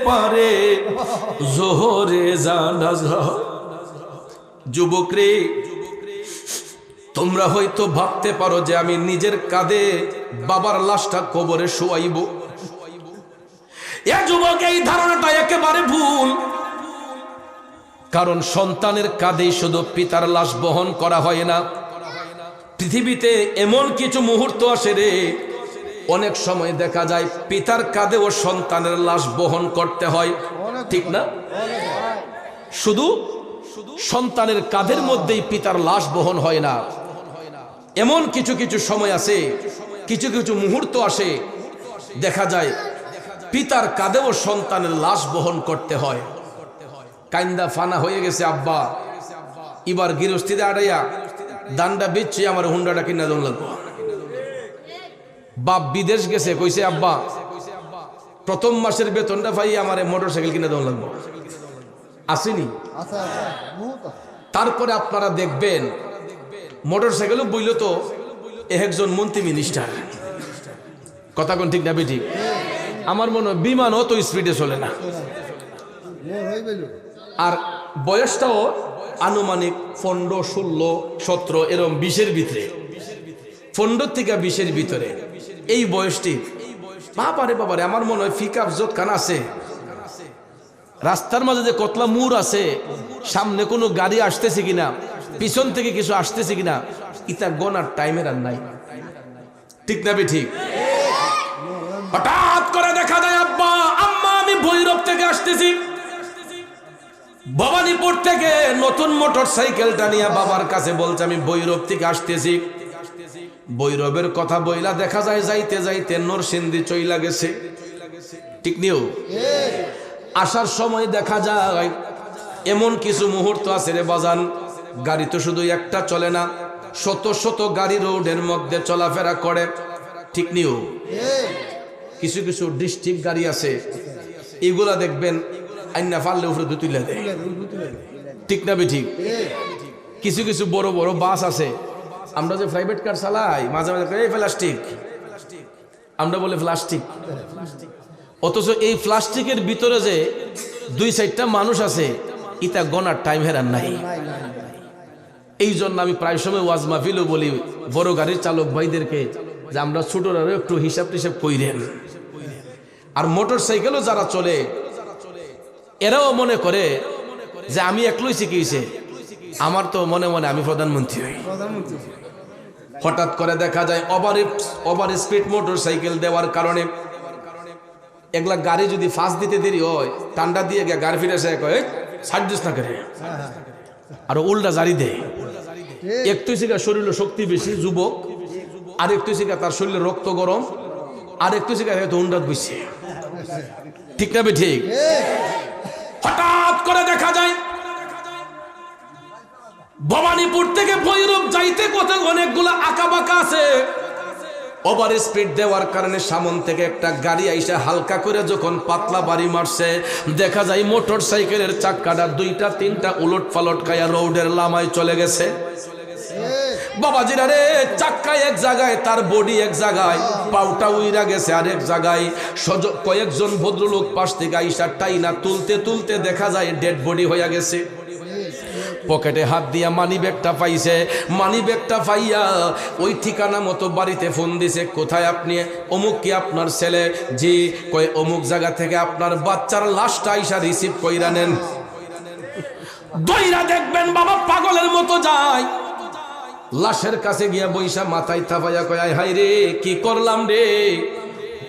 পারে জোহরে জানাজা। যুবক রে, তোমরা হয়তো ভাবতে পারো যে আমি নিজের কাঁধে বাবার লাশটা কবরে শোয়াইব। এ যুবক, এই ধারণাটা একেবারে ভুল। কারণ সন্তানের কাঁধেই শুধু পিতার লাশ বহন করা হয় না। পৃথিবীতে এমন কিছু মুহূর্ত আসে রে, অনেক সময় দেখা যায় পিতার কাঁধেও সন্তানের লাশ বহন করতে হয়। ঠিক না? শুধু সন্তানের কাঁধের মধ্যেই পিতার লাশ বহন হয় না। এমন কিছু কিছু সময় আছে, কিছু কিছু মুহূর্ত আসে, দেখা যায় পিতার কাঁধেও সন্তানের লাশ বহন করতে হয়। কাইন্দা ফানা হয়ে গেছে আব্বা, এবার গৃহস্থিতে আড়াইয়া দান্ডা বেচছে, আমার হুন্ডাটা কিনা দৌড় লাগবো। বাপ বিদেশ গেছে, কইছে আব্বা প্রথম মাসের বেতনটা পাই আমার মোটরসাইকেল কিনা দৌড় লাগবো। আসেনি? তারপরে আপনারা দেখবেন মোটরসাইকেলও বইল তো একজন মন্ত্রী মিনিস্টার। কথা কোন ঠিক না বেঠিক? আমার মনে হয় বিমানও তো স্পিডে চলে না। আর বয়সটাও আনুমানিক 15, 16, 17 এরকম 20-এর ভিতরে, 15 থেকে 20-এর ভিতরে এই বয়সটি। বাবারে বাবারে, আমার মনে হয় পিকআপ যতখান আছে, রাস্তার মাঝে যে কতলা মুড় আছে, সামনে কোনো গাড়ি আসতেছে কিনা, পিছন থেকে কিছু আসতেছে কিনা, ইতা গোনার টাইমের আর নাই। ঠিক না ঠিক? হঠাৎ করে দেখা যায় আব্বা আম্মা আমি ভৈরব থেকে আসতেছি, ভবানীপুর থেকে নতুন মোটর সাইকেলটা নিয়ে বাবার কাছে বলছে আমি ভৈরব থেকে আসতেছি। ভৈরবের কথা বইলা দেখা যায় যাইতে যাইতে নরসিংদী চইলা গেছে। ঠিক নিও? আসার সময় দেখা যায় এমন কিছু মুহূর্ত আছে রে বাজান, গাড়ি তো শুধু একটা চলে না, শত শত গাড়ি রোডের মধ্যে চলাফেরা করে। ঠিক নিও? কিছু কিছু ডিস্ট্রিক্ট গাড়ি আছে, এগুলা দেখবেন আইনা ফাললে উপরে তুলে দেয়। ঠিক না ঠিক? কিছু কিছু বড় বড় বাস আছে, আমরা যে প্রাইভেট কার চালাই মাঝে মাঝে এই প্লাস্টিক, আমরা বলে প্লাস্টিক, অথচ এই প্লাস্টিকের ভিতরে যে 2-4টা মানুষ আছে, ইটা গনার টাইম হেরান নাই। এই জন্য আমি প্রায় সময় ওয়াজ মাহফিলও বলি বড় গাড়ির চালক ভাইদেরকে যে আমরা ছোটরাও একটু হিসাব টিসাব কইরেন। আর মোটর সাইকেলও যারা চলে, এরাও মনে করে যে আমি একলই শিখিয়েছে, আমার তো মনে মনে আমি প্রধানমন্ত্রী হই। হঠাৎ করে দেখা যায় ওভার স্পিড মোটর সাইকেল দেওয়ার কারণে এগুলা গাড়ি যদি ফাঁস দিতে দেরি হয়, টান্ডা দিয়ে গিয়ে গাড়ি ফিরে এসে কয় ছাড় দিস না করে, আর উল্টা জারি দেয়। একটু শিখা শরীরে শক্তি বেশি যুবক, আর একটু শিখা তার শরীরে রক্ত গরম, আর একটু শিখা হয়তো উন্ডাত বসছে। ঠিক না বে ঠিক? হঠাৎ করে দেখা যায় ভবানীপুর থেকে ভৈরব যাইতে কোথাও অনেকগুলো আঁকা বাঁকা আছে। ওভার স্পিড দেওয়ার কারণে সামন থেকে একটা গাড়ি আইসা হালকা করে যখন পাতলা বাড়ি মারছে, দেখা যায় মোটর সাইকেলের চাক্কাটা দুইটা তিনটা উলট পালট খায়া রোডের লামায় চলে গেছে। বাবাজিরা রে, চাক্কা এক জায়গায়, তার বডি এক জায়গায়, পাউটা উইরা গেছে আরেক জায়গায়। কয়েকজন ভদ্রলোক পাশ থেকে আইসা টাইনা তুলতে তুলতে দেখা যায় ডেড বডি হয়ে গেছে। পকেটে হাত দিয়া মানি ব্যাগটা পাইছে, মানি ব্যাগটা পাইয়া ওই ঠিকানা মতো বাড়িতে ফোন দিছে, কোথায় আপনি? অমুক। কি আপনার ছেলে? জি। কয় অমুক জায়গা থেকে আপনার বাচ্চার লাশটা আইসা রিসিভ কইরা নেন। দইরা দেখবেন বাবা পাগলের মতো যায়, লাশের কাছে গিয়া বইসা মাথায় থাপাইয়া কয় আয় হাই রে, কি করলাম রে,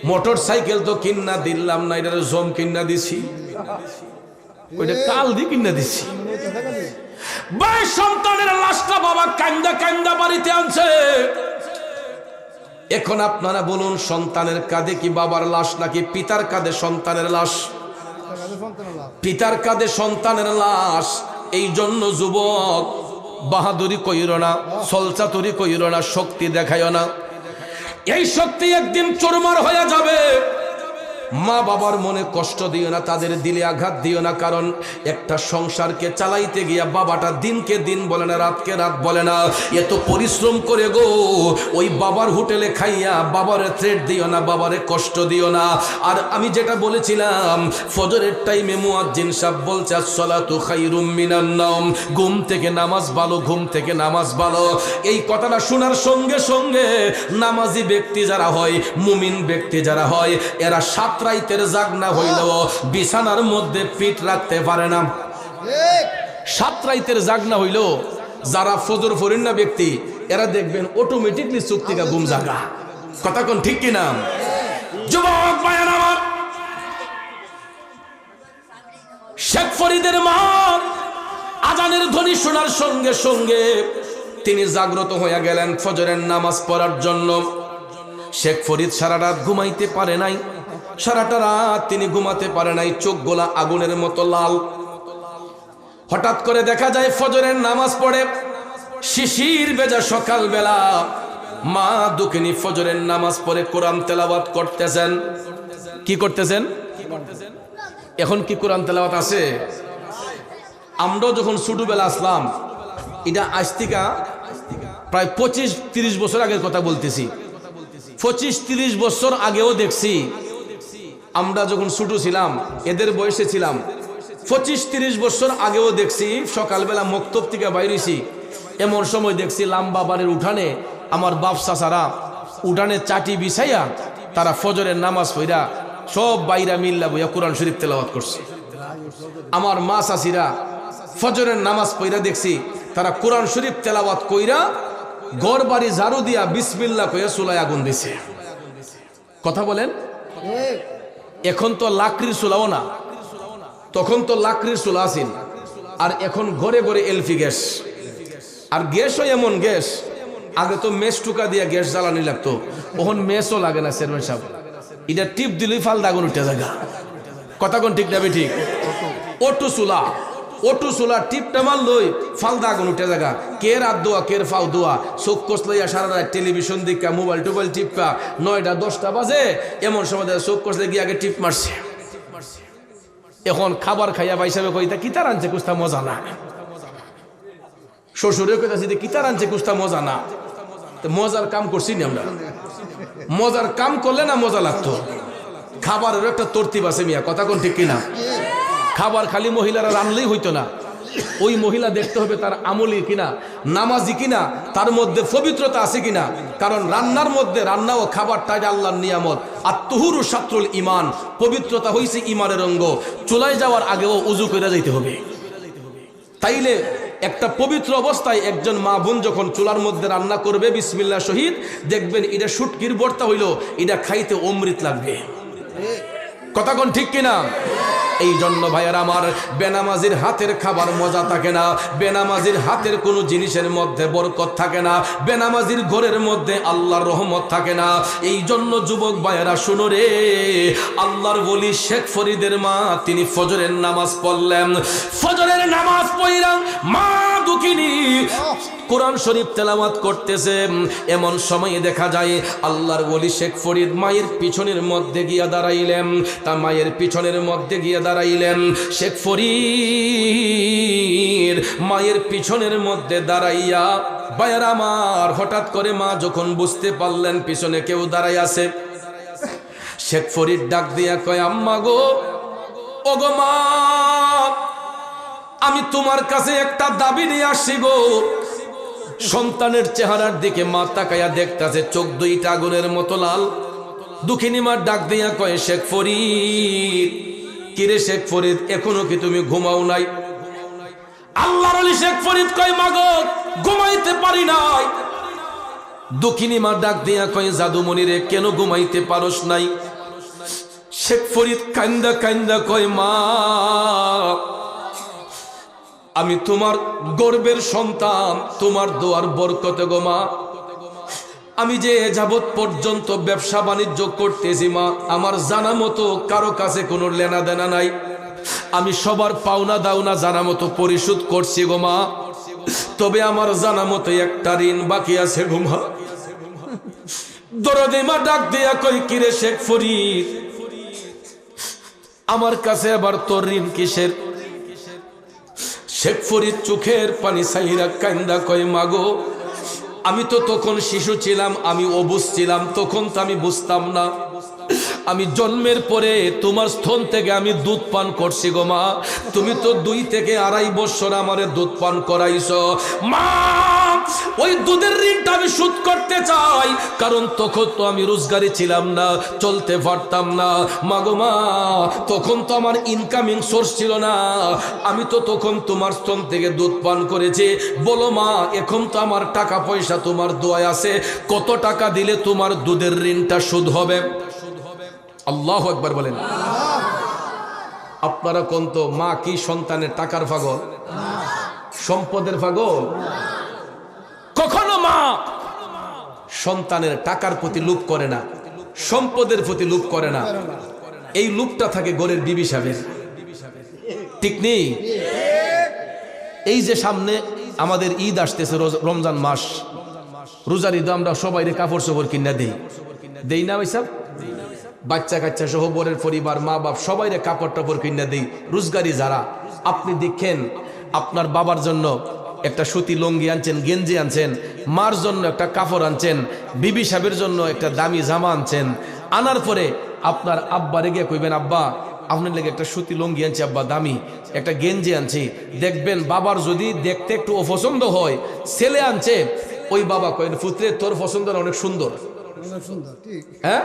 মোটর সাইকেল তো কিন্না দিলাম না, এটা জম কিন্না দিছি, ওইটা কাল দি কিন্না দিছি। ভাই সন্তানের লাশটা বাবা কান্দা কান্দা বাড়িতে আনছে। এখন আপনারা বলুন, সন্তানের কাঁধে কি বাবার লাশ নাকি পিতার কাঁধে সন্তানের লাশ? পিতার কাঁধে সন্তানের লাশ। এই জন্য যুবক, বাহাদুরি কইর না, সলচাতুরি কইর না, শক্তি দেখায় না। এই শক্তি একদিন চুরমার হয়ে যাবে। মা বাবার মনে কষ্ট দিও না, তাদের দিলে আঘাত দিও না, কারণ একটা সংসারকে চালাইতে গিয়া বাবাটা দিনকে দিন বলে না, রাতকে রাত বলে না, এত পরিশ্রম করে গো। ওই বাবার হোটেলে খাইয়া বাবারে থ্রেট দিও না, বাবারে কষ্ট দিও না। আর আমি যেটা বলেছিলাম, ফজরের টাইমে মুয়াজ্জিন সাহেব বলছে আসসালাতু খায়রুম মিনান নাওম, ঘুম থেকে নামাজ ভালো, ঘুম থেকে নামাজ ভালো। এই কথাটা শোনার সঙ্গে সঙ্গে নামাজি ব্যক্তি যারা হয়, মুমিন ব্যক্তি যারা হয়, এরা রাইতের জাগনা হইলেও বিছানার মধ্যে পিঠ রাখতে পারে না। সাত রাইতের জাগনা হইলেও যারা ফজর ফরিন না ব্যক্তি, এরা দেখবেন অটোমেটিকলি চোখ থেকে ঘুম জাগা। কথা কোন ঠিক কিনা? যুবক ভাইয়েরা আমার, শেখ ফরিদের মা আজানের ধ্বনি শোনার সঙ্গে সঙ্গে তিনি জাগ্রত হয়ে গেলেন ফজরের নামাজ পড়ার জন্য। শেখ ফরিদ সারা রাত ঘুমাইতে পারে নাই, সারাটা রাত তিনি ঘুমাতে পারে নাই, চোখ গোলা আগুনের মতো লাল। হঠাৎ করে দেখা যায় ফজরের নামাজ পড়ে, শিশির ভেজা সকাল বেলা মা দুঃখিনী ফজরের নামাজ পড়ে কোরআন তেলাওয়াত করতেছেন। কি করতেছেন? এখন কি কোরআন তেলাওয়াত আছে? আমরাও যখন ছোটবেলা আসলাম, এটা আজ থেকে প্রায় 25-30 বছর আগের কথা বলতেছি। 25-30 বছর আগেও দেখছি, আমরা যখন ছোট ছিলাম, এদের বয়সে ছিলাম, 25-30 বছর আগেও দেখছি সকালবেলা মক্তব থেকে বাইরেছি, এমন সময় দেখছি লাম্বা বাড়ির উঠানে আমার বাপ চাচারা উঠানে চাটি বিছাইয়া তারা ফজরের নামাজ পড়া সব বাইরা মিল্লা বইয়া কোরআন শরীফ তেলাওয়াত করছে। আমার মা চাচিরা ফজরের নামাজ পড়া দেখছি তারা কোরআন শরীফ তেলাওয়াত কইরা ঘর বাড়ি ঝাড়ু দিয়া বিসমিল্লাহ কইয়া চুলায় আগুন দিছে। কথা বলেন? এখন তো লাকড়ির চুলাও না, তখন তো লাকড়ির চুলা আছিল, আর এখন ঘরে ঘরে এলপি গ্যাস। আর গ্যাসও এমন গ্যাস, আগে তো মেস টুকা দিয়ে গ্যাস জ্বালানি লাগতো, এখন মেসও লাগে না। চেয়ারম্যান সাহেব, এটা টিপ দিলেই ফালদা আগুন উঠে জায়গা। কথা কোন ঠিক না? ঠিক। ওটু চুলা, ওটু চুলা টিপটা মারলই ফালদা আগুন উঠে জায়গা। কের হাত দোয়া, কের ফাও দোয়া, চোখ কষলাইয়া সারা রাত টেলিভিশন দিকা, মোবাইল টোবাইল টিপা 9টা-10টা বাজে, এমন সময় চোখ কষলে গিয়ে আগে টিপ মারছে। এখন খাবার খাইয়া বাইসাবে কইতা কিতার আনছে কুস্তা মজা না, শ্বশুরে কইতাছি কিতার আনছে কুস্তা মজা না। মজার কাম করছি না আমরা, মজার কাম করলে না মজা লাগতো। খাবারের একটা তরতিব আছে মিয়া, কথা কোন ঠিক কিনা? খাবার খালি মহিলারা রানলেই হইতো না, ওই মহিলা দেখতে হবে তার আমলি কিনা, নামাজি কিনা, তার মধ্যে পবিত্রতা আছে কিনা। কারণ রান্নার মধ্যে, রান্না ও খাবারটা আল্লাহর নিয়ামত। আর তুহুরু শাত্রুল ইমান, পবিত্রতা হইছে ইমানের অঙ্গ। চুলায় যাওয়ার আগেও উজু করে যাইতে হবে। তাইলে একটা পবিত্র অবস্থায় একজন মা বোন যখন চুলার মধ্যে রান্না করবে বিসমিল্লাহ শহীদ, দেখবেন এটা শুটকির ভর্তা হইল, এটা খাইতে অমৃত লাগবে। কথা কোন ঠিক কিনা? এই জন্য ভাইয়ার আমার, বেনামাজির হাতের খাবার মজা থাকে না, বেনামাজির হাতের কোনো জিনিসের মধ্যে বরকত থাকে না, বেনামাজির ঘরের মধ্যে আল্লাহর রহমত থাকে না। এই জন্য যুবক ভাইয়েরা শুনো রে, আল্লাহর ওলি শেখ ফরিদের মা তিনি ফজরের নামাজ পড়লেন। ফজরের নামাজ পড়িরা মা দুঃখিনী কোরআন শরীফ তেলাওয়াত করতেছে। এমন সময়ে দেখা যায় আল্লাহর ওলি শেখ ফরিদ মায়ের পিছনের মধ্যে গিয়া দাঁড়াইলেন। তা মায়ের পিছনের মধ্যে গিয়া দাঁড়াইলেন শেখ ফরিদ মায়ের পিছনের মধ্যে দাঁড়াইয়া। ভাইয়ার আমার, হঠাৎ করে মা যখন বুঝতে পারলেন পিছনে কেউ দাঁড়াই আছে, শেখ ফরিদ ডাক দিয়া কয়, আম্মা গো, ওগো মা, আমি তোমার কাছে একটা দাবি নিয়ে আসছি গো। সন্তানের চেহারার দিকে মা তাকায়া দেখতাছে, চোখ দুইটা আগুনের মতো লাল। দুঃখিনী মা ডাক দিয়া কয়, শেখ ফরিদ, কিরে শেখ ফরিদ, এখনো কি তুমি ঘুমাও নাই? আল্লাহর ওলি শেখ ফরিদ কয়, মা গো, ঘুমাইতে পারি নাই। দুঃখিনী মা ডাক দিয়া কয়, জাদুমণি রে, কেন ঘুমাইতে পারস নাই? শেখ ফরিদ কান্দা কান্দা কয়, মা, আমি তোমার গর্বের সন্তান, তোমার দোয়ার বরকতে গো মা। আমি যে যাবত পর্যন্ত ব্যবসা বাণিজ্য করতেছি মা, আমার জানা মতো কারো কাছে কোনো লেনা দেনা নাই। আমি সবার পাওনা দাওনা জানা মতো পরিশোধ করছি গো মা। তবে আমার জানা মতো একটা ঋণ বাকি আছে গো মা। দরদে মা ডাক দিয়া কই, কিরে শেখ ফরিদ, আমার কাছে আবার তোর ঋণ কিসের? শেখ ফরিদ চোখের পানি সাইরা কান্দা কয়, মাগো, আমি তো তখন শিশু ছিলাম, আমি অবুঝ ছিলাম, তখন তো আমি বুঝতাম না। আমি জন্মের পরে তোমার স্তন থেকে আমি দুধ পান করছি গো মা। তুমি তো 2 থেকে 2.5 বছর আমারে দুধ পান করাইছো মা। ওই দুধের ঋণটা আমি শোধ করতে চাই, কারণ তখন তো আমি রোজগারি ছিলাম না, চলতে পারতাম না মাগো মা। তখন তো আমার ইনকামিং সোর্স ছিল না। আমি তো তখন তোমার স্তন থেকে দুধ পান করেছি। বলো মা, এখন তো আমার টাকা পয়সা তোমার দোয়ায় আছে, কত টাকা দিলে তোমার দুধের ঋণটা শোধ হবে? আল্লাহু আকবার বলেন। আপনারা কোন তো মা কি সন্তানের টাকার পাগল, সম্পদের পাগল? কখনো মা সন্তানের টাকার প্রতি লোভ করে না, সম্পদের প্রতি লোভ করে না। এই লোভটা থাকে ঘরের বিবি সাহেবের, ঠিক নেই? এই যে সামনে আমাদের ঈদ আসতেছে, রমজান মাস, রোজার ঈদ আমরা সবাই কাপড় চোপড় কিনা দেই না ভাই সাহেব? বাচ্চা কাচ্চা সহ বরের পরিবার, মা বাপ সবাইরে কাপড় টাপড় কিনা দেই। রোজগারি যারা, আপনি দেখেন আপনার বাবার জন্য একটা সুতি লুঙ্গি আনছেন, গেঞ্জি আনছেন, মার জন্য একটা কাপড় আনছেন, বিবি সাহেবের জন্য একটা দামি জামা আনছেন। আনার পরে আপনার আব্বা রেগে কইবেন, আব্বা আপনার লেগে একটা সুতি লুঙ্গি আনছি, আব্বা দামি একটা গেঞ্জি আনছি। দেখবেন বাবার যদি দেখতে একটু অপছন্দ হয়, ছেলে আনছে, ওই বাবা কয়েন, পুত্রে তোর পছন্দ অনেক সুন্দর, হ্যাঁ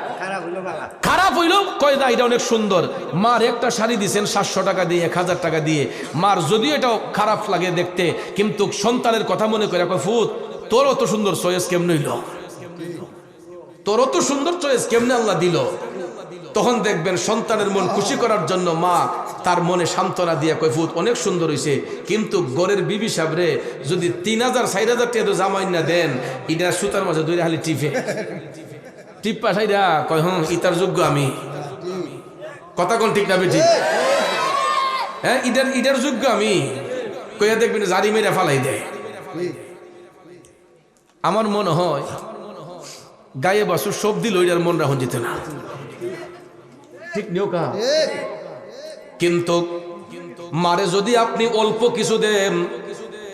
খারাপ হইল কয় না এটা অনেক সুন্দর। মার একটা শাড়ি দিচ্ছেন 700 টাকা দিয়ে, 1000 টাকা দিয়ে, মার যদিও এটা খারাপ লাগে দেখতে, কিন্তু সন্তানের কথা মনে করে কয়, ফুত তোর অত সুন্দর চয়েস কেমনে হইল, তোর অত সুন্দর চয়েস কেমনে আল্লাহ দিল। তখন দেখবেন সন্তানের মন খুশি করার জন্য মা তার মনে সান্ত্বনা দিয়া কয়, ফুত অনেক সুন্দর হয়েছে। কিন্তু ঘরের বিবি সাহেবরে যদি 3000 4000 টাকা জামাই না দেন, এটা সুতার মাঝে 2 হালি টিপ্পা সাইরা কয়, ইতার যোগ্য আমি। কথা কোন ঠিক না বেঠিক? হ্যাঁ, ইটার যোগ্য আমি কইয়া দেখবেন জারি মেরে ফালাই দেয়। আমার মনে হয় গায়ে বাসুর সব দিল, এটার মন রাখুন যেত না, ঠিক নিও কা। কিন্তু মারে যদি আপনি অল্প কিছু দেন,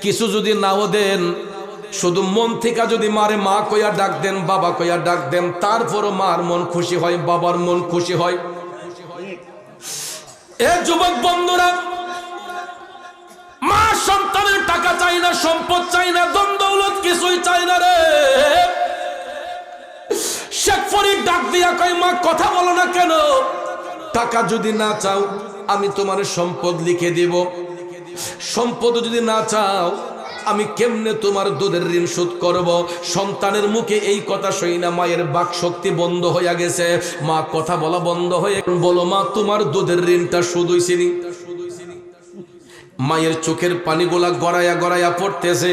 কিছু যদি নাও দেন, শুধু মন থেকে যদি মারে মা কইয়া ডাক দেন, বাবা কইয়া ডাক দেন, তারপরও মার মন খুশি হয়, বাবার মন খুশি হয়। এ যুবক বন্ধুরা, মা সন্তান সম্পদ চাই না, ধন দৌলত কিছুই চাই না রে। শেখ ফরিদ ডাক দিয়া কয়, মা কথা বলো না কেন? টাকা যদি না চাও আমি তোমার সম্পদ লিখে দিব, সম্পদ যদি না চাও আমি কেমনে তোমার দুধের ঋণ শোধ করব? সন্তানের মুখে এই কথা শুই না মায়ের বাক শক্তি বন্ধ হয়ে গেছে। মা কথা বলা বন্ধ হয়ে, বলো মা তোমার দুধের ঋণটা শোধ হইছে নি? মায়ের চোখের পানিগুলা গড়াইয়া গড়াইয়া পড়তেছে।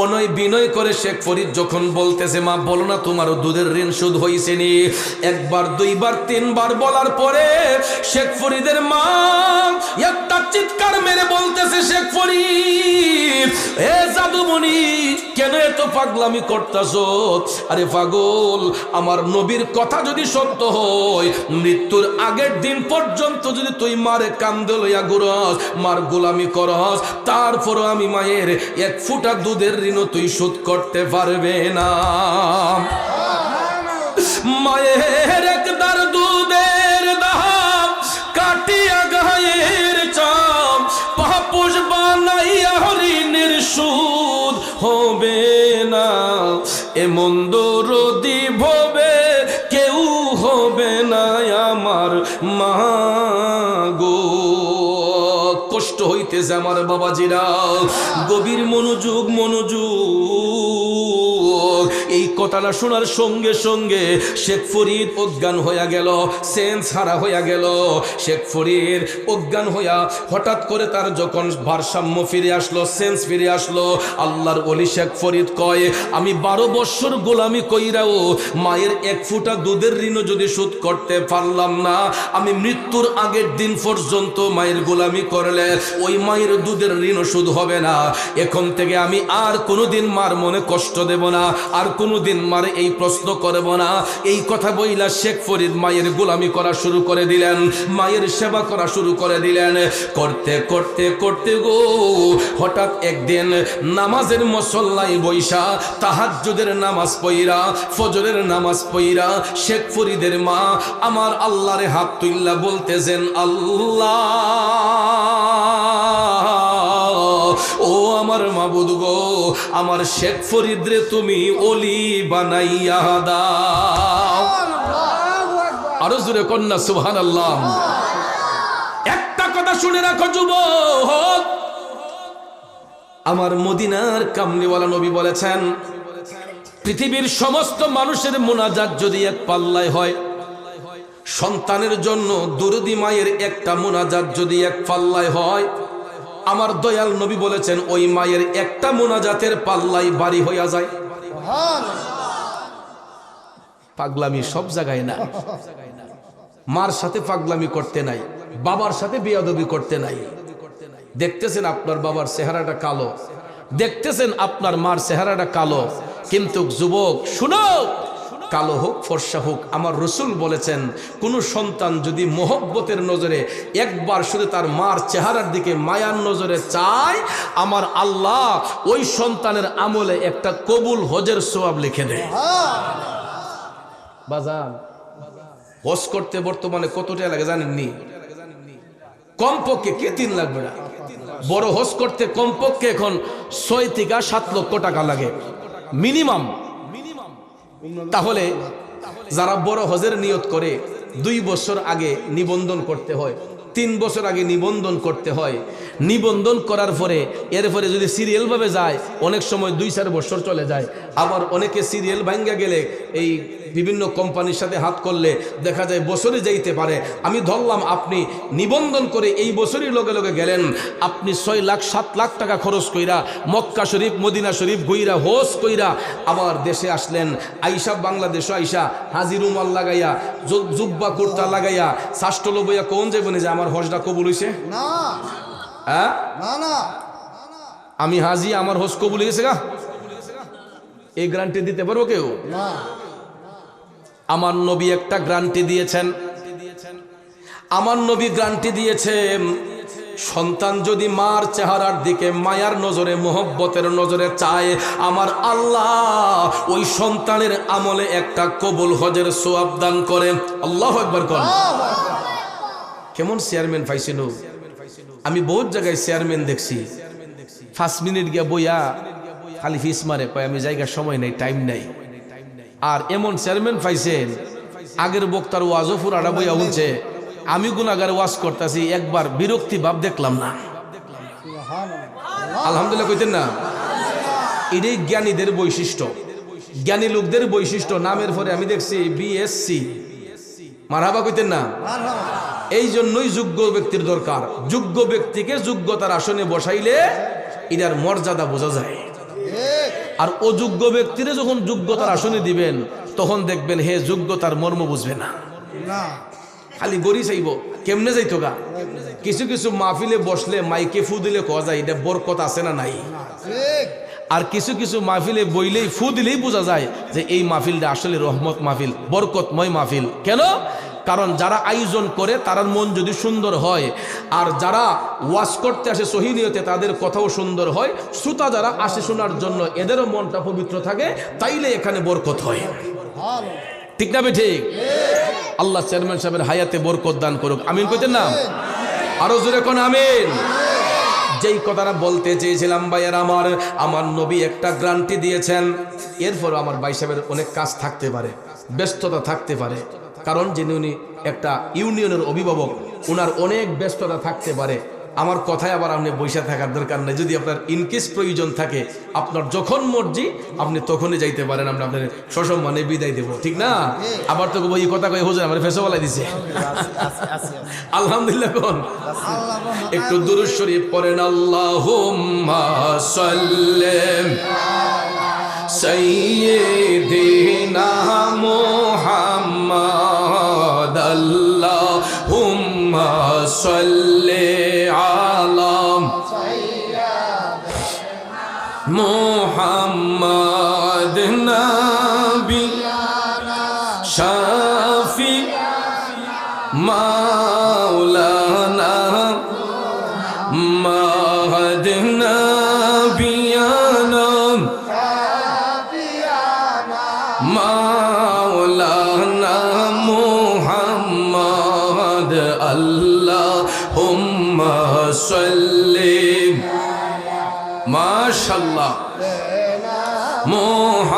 অনয় বিনয় করে শেখ ফরিদ যখন বলতেছে, মা বলো না তোমার দুধের ঋণ শোধ হইছে নি? একবার দুইবার তিনবার বলার পরে শেখ ফরিদের মা একটা চিৎকার মেরে বলতেছে, শেখ ফরিদ এ জাদুমণি কেন এত পাগলামি করতাছো? আরে পাগল, আমার নবীর কথা যদি সত্য হয়, মৃত্যুর আগের দিন পর্যন্ত যদি তুই মারে কান্দে লইয়া ঘুরস, মার গোলামি করস, তারপরও আমি মায়ের এক ফুটা দুধের ঋণ তুই শোধ করতে পারবে না। মায়ের একদার দুধের দাম কাটিয়া গায়ের চাম, পাপোশ বানাইয়া ঋণের সুদ হবে না। এমন দরদি ভবে কেউ হবে না আমার মা গো। কষ্ট হইতেছে আমার বাবাজিরা, গভীর মনোযোগ মনোযোগ। এই কথাটা শোনার সঙ্গে সঙ্গে শেখ ফরিদ অজ্ঞান হইয়া গেল, সেন্স হারা হইয়া গেল। শেখ ফরিদ অজ্ঞান হইয়া হঠাৎ করে তার যখন ভারসাম্য ফিরে আসলো, সেন্স ফিরে আসলো, আল্লাহর ওলি শেখ ফরিদ কয়, আমি 12 বছর গোলামি কইরাও মায়ের এক ফুটা দুধের ঋণ যদি শোধ করতে পারলাম না, আমি মৃত্যুর আগের দিন পর্যন্ত মায়ের গোলামি করলে ওই মায়ের দুধের ঋণ শোধ হবে না। এখন থেকে আমি আর কোনোদিন মার মনে কষ্ট দেব না, আর কোনোদিন মারে এই প্রশ্ন করব না। এই কথা বইলা শেখ ফরিদ মায়ের গোলামি করা শুরু করে দিলেন, মায়ের সেবা করা শুরু করে দিলেন। করতে করতে করতে গো হঠাৎ একদিন নামাজের মুসল্লায় বৈশা তাহাজ্জুদের নামাজ পইরা, ফজরের নামাজ পইরা শেখ ফরিদের মা আমার আল্লাহরে হাত তুইল্লা বলতেছেন, আল্লাহ ও আমার মাবুদ গো, আমার শেখ ফরিদ রে তুমি ওলি বানাইয়া দাও। আরো জোরে কন্যা সুবহানাল্লাহ। একটা কথা শুনে রাখো যুবক, আমার মদিনার কামলিওয়ালা নবী বলেছেন, পৃথিবীর সমস্ত মানুষের মোনাজাত যদি এক পাল্লায় হয়, সন্তানের জন্য দুরুদি মায়ের একটা মোনাজাত যদি এক পাল্লায় হয়, আমার দয়াল নবী বলেছেন ওই মায়ের একটা মোনাজাতের পাল্লাই বাড়ি হইয়া যায়। পাগলামি সব জায়গায় না, মার সাথে পাগলামি করতে নাই, বাবার সাথে বেয়াদবি করতে নাই। দেখতেছেন আপনার বাবার চেহারাটা কালো, দেখতেছেন আপনার মার চেহারাটা কালো, কিন্তু যুবক শুনো, কালো হোক ফর্সা হোক, আমার রসুল বলেছেন কোন সন্তান যদি মোহব্বতের নজরে একবার শুধু তার মার চেহারার দিকে মায়ার নজরে চায়, আমার আল্লাহ ওই সন্তানের আমলে একটা কবুল হজের সওয়াব লিখে দেয়। বাজান, হজ করতে বর্তমানে কত টাকা লাগে জানেননি? কমপক্ষে 3 লাগবে না, বড় হজ করতে কমপক্ষে এখন 6 থেকে 7 লক্ষ টাকা লাগে মিনিমাম। তাহলে যারা বড় হজের নিয়ত করে 2 বছর আগে নিবন্ধন করতে হয়, 3 বছর আগে নিবন্ধন করতে হয়। নিবন্ধন করার পরে এরপরে যদি সিরিয়াল ভাবে যায় অনেক সময় 2-4 বছর চলে যায়। আবার অনেকে সিরিয়াল ভাঙ্গা গেলে এই বিভিন্ন কোম্পানির সাথে হাত করলে দেখা যায় বছরে যাইতে পারে। আমি ধরলাম আপনি নিবন্ধন করে এই বছরই লগে লগে গেলেন, আপনি 6 লাখ 7 লাখ টাকা খরচ কইরা মক্কা শরীফ মদিনা শরীফ গইরা হোস কইরা আবার দেশে আসলেন। আইসা বাংলাদেশে আইসা হাজির রুমাল লাগাইয়া জুব্বা কুর্তা লাগাইয়া শাস্ত্র লবইয়া কোন যাবেন যে আমার হজটা কবুল হইছে না? হ্যাঁ না না, আমি হাজি, আমার হজ কবুল হয়েছে গা, এই গ্যারান্টি দিতে পারবো কেউ? না। আমার নবী একটা গ্যারান্টি দিয়েছেন, আমার নবী গ্যারান্টি দিয়েছেন, সন্তান যদি মার চেহারার দিকে মায়ার নজরে মোহব্বতের নজরে চায়, আমার আল্লাহ ওই সন্তানের আমলে একটা কবুল হজের সওয়াব দান করেন। আল্লাহু আকবার কোন। কেমন চেয়ারম্যান পাইছিল? আমি বহুত জায়গায় চেয়ারম্যান দেখছি, 5 মিনিট গিয়া বইয়া খালি ফিস মারে, কয় আমি জায়গার সময় নাই, টাইম নাই। আর এমন চেয়ারম্যান পাইছেন, আগের বক্তার ওয়াজও পুরাটা বইয়া বলছে, আমি গুনাহগার ওয়াজ করতেছি, একবার বিরক্তি ভাব দেখলাম না। আলহামদুলিল্লাহ কইতেন না? এটাই জ্ঞানীদের বৈশিষ্ট্য, জ্ঞানী লোকদের বৈশিষ্ট্য। নামের পরে আমি দেখছি বিএসসি, মারহাবা কইতেন না? এই জন্যই যোগ্য ব্যক্তির দরকার। যোগ্য ব্যক্তিকে যোগ্যতার আসনে বসাইলে এটার মর্যাদা বোঝা যায়। আর অযোগ্য ব্যক্তিরে যখন যোগ্যতার আসনে দিবেন, তখন দেখবেন হে যোগ্যতার মর্ম বুঝবে না, খালি গড়ি চাইব। কেমনে যাইতো গা? কিছু কিছু মাহফিলে বসলে মাইকে ফু দিলে কোয়া যায় এটা বরকত আছে না নাই। আর কিছু কিছু মাহফিলে বইলেই ফু দিলেই বোঝা যায় যে এই মাহফিলটা আসলে রহমত মাহফিল, বরকতময় মাহফিল। কেন? কারণ যারা আয়োজন করে তার মন যদি সুন্দর হয়, আর যারা ওয়াজ করতে আসে সহি নিয়তে তাদের কথাও সুন্দর হয়, শ্রোতা যারা আসে শোনার জন্য এদেরও মনটা পবিত্র থাকে, তাইলে এখানে বরকত হয়। ঠিক না? ঠিক। আল্লাহ চেয়ারম্যান সাহেবের হায়াতে বরকত দান করুক, আমিন কইতেন না? আরো জোরে কোন আমিন। যেই কথাটা বলতে চেয়েছিলাম ভাইয়ের, আমার নবী একটা গ্যারান্টি দিয়েছেন। এরপর আমার ভাই সাহেবের অনেক কাজ থাকতে পারে, ব্যস্ততা থাকতে পারে, কারণ যিনি উনি একটা ইউনিয়নের অভিভাবক, ওনার অনেক ব্যস্ততা থাকতে পারে। আমার কথায় আবার আপনি বৈশা থাকার দরকার নেই। যদি আপনার ইনকেস প্রয়োজন থাকে, আপনার যখন মর্জি আপনি তখনই যাইতে পারেন, আমরা আপনার সসম্মানে বিদায় দেবো। ঠিক না? আবার তো এই কথা কয়ে হুজুর আমার ফেসওয়ালা দিছে। আলহামদুলিল্লাহ কোন একটু দুরূদ শরীফ পড়েন। আল্লাহুম্মা সাল্লি সাইয়্যিদিনা মুহাম্মাদ, আল্লাহুম্মা সাল্লি আলা মুহাম্মাদ নাবিয়ানা শাফি মাওলানা মাহাদ নাবিয়ানা মাওলানা মুহাম্মাদ, আল্লাহুম্মা সাল্লি মাশাআল্লাহ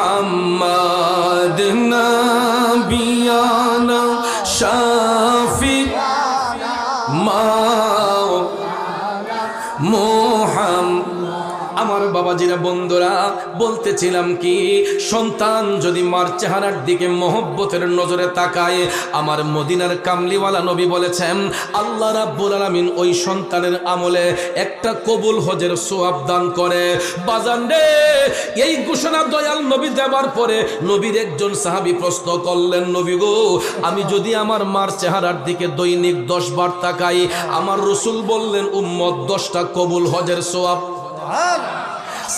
মুহাম্মাদ নাবিয়ানা শাফি আমার বাবাজিরা, বন্ধুরা, বলতেছিলাম কি, সন্তান যদি মার চেহারার দিকে মহব্বতের নজরে তাকায়, আমার মদিনার কামলিওয়ালা নবী বলেছেন আল্লাহ রাব্বুল আলামিন ওই সন্তানের আমলে একটা কবুল হজের সওয়াব দান করে। বাজান রে, এই ঘোষণা দয়াল নবী দেওয়ার পরে নবীর একজন সাহাবী প্রশ্ন করলেন, নবী গো, আমি যদি আমার মার চেহারার দিকে দৈনিক 10 বার তাকাই, আমার রাসূল বললেন উম্মত 10টা কবুল হজের সওয়াব।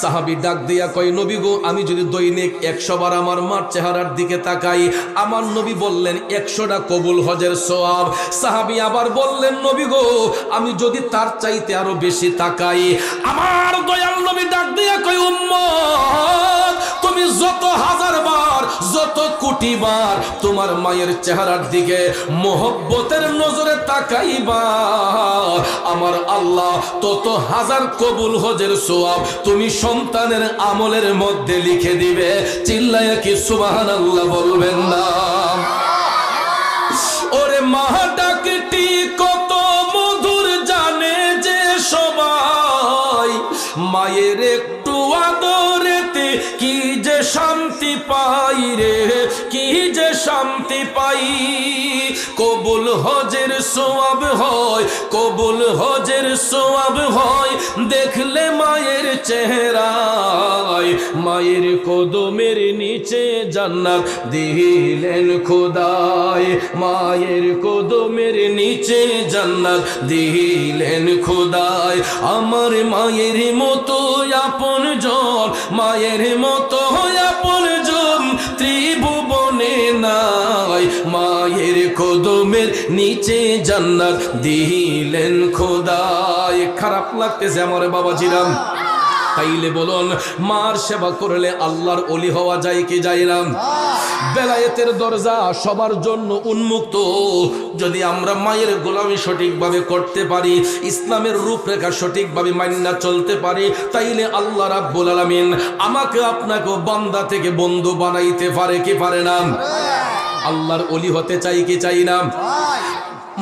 সাহাবী ডাক দিয়া কয়, নবী গো, আমি যদি দৈনিক 100 বার আমার মার চেহারার দিকে তাকাই, আমার নবী বললেন 100টা কবুল হজের সওয়াব। সাহাবী আবার বললেন, নবী গো, আমি যদি তার চাইতে আরো বেশি তাকাই, আমার দয়াল নবী ডাক দিয়া কয়, উম্মত তুমি যত হাজার বার, যত কোটি বার তোমার মায়ের চেহারার দিকে মহব্বতের নজরে তাকাইবা, আমার আল্লাহ তত হাজার কবুল হজের সওয়াব তুমি সন্তানের আমলের মধ্যে লিখে দিবে। চিল্লায়া কি সুবহানাল্লাহ বলবেন না? ওরে মাটাকটি কত মধুর জানে যে সবাই, মায়ের একটু আদরেতে কি যে শান্তি পাই রে, কি যে শান্তি পাই। কবুল হজের সওয়াব হয়, কবুল হজের সওয়াব হয় দেখলে মায়ের চেহারায়, মায়ের কদমের নিচে জান্নাত দিলেন খোদায়, মায়ের কদমের নিচে জান্নাত দিলেন খোদায়। আমার মায়ের মতো আপন জন, মায়ের মতো আপন জন ত্রিভুবনে নাই, মায়ের কদমের নিচে জান্নাত দিলেন খোদায়। খারাপ লাগতেছে আমার বাবাজিরাম? তাইলে বলুন, মার সেবা করলে আল্লাহর ওলি হওয়া যায় কি যায় না? বেলায়েতের দরজা সবার জন্য উন্মুক্ত। যদি আমরা মায়ের গোলামি সঠিকভাবে করতে পারি, ইসলামের রূপরেখা সঠিকভাবে মান্না চলতে পারি, তাইলে আল্লাহ রাব্বুল আলামিন আমাকে আপনাকে বান্দা থেকে বন্ধু বানাইতে পারে কি পারে না? আল্লাহর ওলি হতে চাই কি চাই না?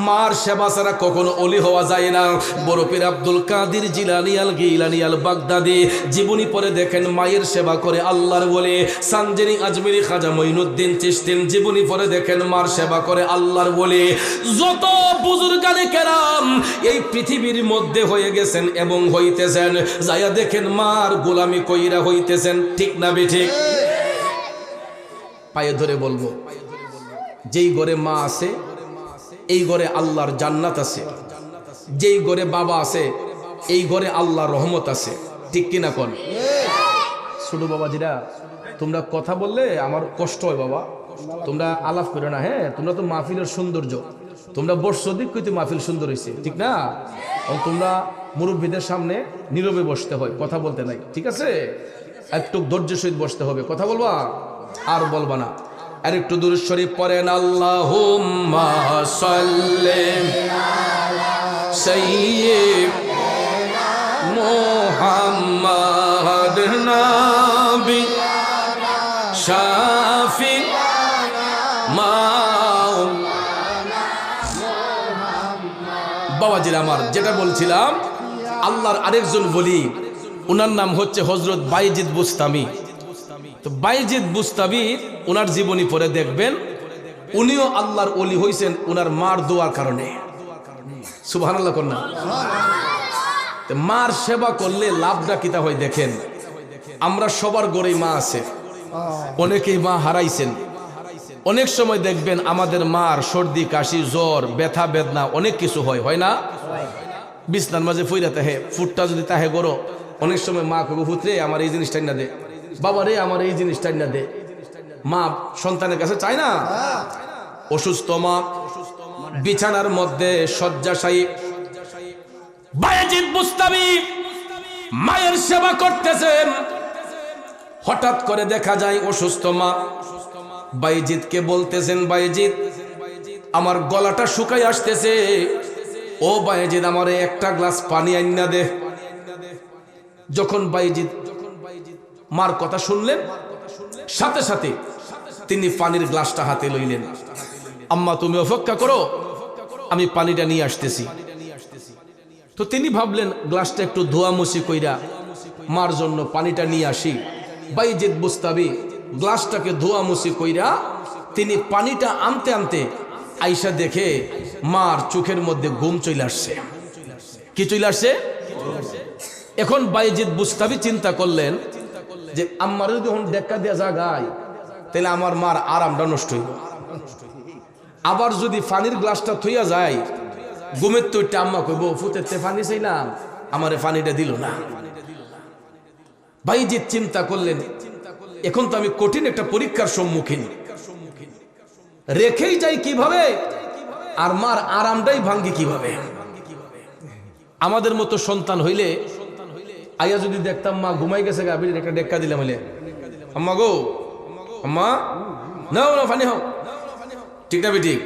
মার সেবা ছাড়া কখনো ওলি হওয়া যায় না। বড় পীর আব্দুল কাদের জিলানী আল গিলানী আল বাগদাদি জীবনী পড়ে দেখেন মায়ের সেবা করে আল্লাহর ওলি। সানজানি আজমিরি খাজা মঈনুদ্দিন চিশতি জীবনী পড়ে দেখেন মার সেবা করে আল্লাহর ওলি। যত বুজুর্গানে কেরাম এই পৃথিবীর মধ্যে হয়ে গেছেন এবং হইতেছেন, যাইয়া দেখেন মার গোলামি কইরা হইতেছেন। ঠিক না বেঠিক? পায়ে ধরে বলবো, যেই ঘরে মা আছে এই ঘরে আল্লাহর জান্নাত আছে, যেই ঘরে বাবা আছে এই ঘরে আল্লাহর রহমত আছে। ঠিক কিনা কোন? ছোট বাবাজিরা, তোমরা কথা বললে আমার কষ্ট হয় বাবা, তোমরা আলাপ করো না। হ্যাঁ, তোমরা তো মাহফিলের সৌন্দর্য, তোমরা বর্ষ দিক কইতে মাহফিল সুন্দর হয়েছে, ঠিক না? তোমরা মুরব্বীদের সামনে নীরবে বসতে হয়, কথা বলতে নাই, ঠিক আছে? একটু ধৈর্য সহিত বসতে হবে, কথা বলবা আর বলবা না। আর একটু দুরূদ শরীফ পড়েন, আল্লাহুম্মা সাল্লি আলা সাইয়্যিদিনা মুহাম্মাদ নবী শাফি'না বাবাজির আমার, যেটা বলছিলাম, আল্লাহর আরেকজন বলি, ওনার নাম হচ্ছে হযরত বাইজিদ বুস্তামি। তো বাইজিদ বুস্তামি ওনার জীবনী পড়ে দেখবেন, উনিও আল্লাহর ওলি হইছেন ওনার মার দোয়ার কারণে। সুবহানাল্লাহ কন্যা। মার সেবা করলে লাভটা কিতা হয় দেখেন। আমরা সবার গড়েই মা আছে, অনেকেই মা হারাইছেন। অনেক সময় দেখবেন আমাদের মার সর্দি কাশি জ্বর ব্যথা বেদনা অনেক কিছু হয়, হয় না? বিছনার মাঝে ফইরা তাহে ফুটটা যদি তাহে গড়ো, অনেক সময় মা কবে ফুটরে আমার এই জিনিসটাই না দে, বাবা রে আমার এই জিনিসটাই না দে। মা সন্তানের কাছে চায় না। অসুস্থ মা বিছানার মধ্যে শয্যাশায়ী, বায়েজিদ বুস্তামি মায়ের সেবা করতেছেন। হঠাৎ করে দেখা যায় অসুস্থ মা বাইজিদকে বলতেছেন, বাইজিদ আমার গলাটা শুকাই আসতেছে, ও বাইজিদ আমারে একটা গ্লাস পানি আইনা দে। যখন বাইজিদ মার কথা শুনলেন, সাথে সাথে তিনি পানির গ্লাসটা হাতে লইলেন। আম্মা তুমি অপেক্ষা করো, আমি পানিটা নিয়ে আসতেছি। তো তিনি ভাবলেন গ্লাসটা একটু ধোয়ামুছি কইরা মার জন্য পানিটা নিয়ে আসি। বাইজিদ বুস্তামি গ্লাসটাকে ধোয়ামুছি কইরা তিনি পানিটা আনতে আনতে আইসা দেখে মার চোখের মধ্যে ঘুম চলে আসছে। কি চলে আসছে? এখন বাইজিদ বুস্তামি চিন্তা করলেন যে আম্মার যদি এখন দেখা দেয়া জাগায় তাহলে আমার মার আরামটা নষ্ট হইব। আবার যদি পানির গ্লাসটা থইয়া যায়, ঘুমের তো আম্মা কইব ফুতেতে পানি চাইলাম আমারে পানিটা দিল না। বাইজিদ চিন্তা করলেন এখন তো আমি কঠিন একটা পরীক্ষার সম্মুখীন, রেখেই যাই কিভাবে আর মার আরামটাই ভাঙ্গি কিভাবে। আমাদের মতো সন্তান হইলে আইয়া যদি দেখতাম মা ঘুমাই গেছে, গাভীর একটা ডেক্কা দিলাম, হইলে আম্মা গো আম্মা নাও না পানি হও, ঠিক না বেঠিক?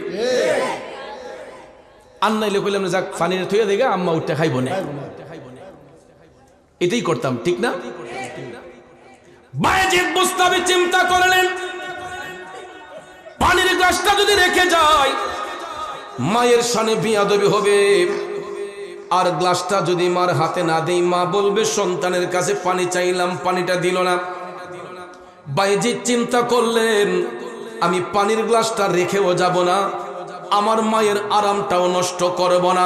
আর নাইলে কইলাম না যাক পানি থইয়া দেগা আম্মা উঠতে খাইব না, এটাই করতাম, ঠিক না? বাইজিদ বুস্তামি চিন্তা করলেন পানির গ্লাসটা যদি রেখে যায় মায়ের সামনে বিয়াদবি হবে, আর গ্লাসটা যদি মার হাতে না দেই মা বলবে সন্তানের কাছে পানি চাইলাম পানিটা দিল না। বাইজিদ চিন্তা করলেন আমি পানির গ্লাসটা রেখেও যাব না, আমার মায়ের আরামটাও নষ্ট করব না।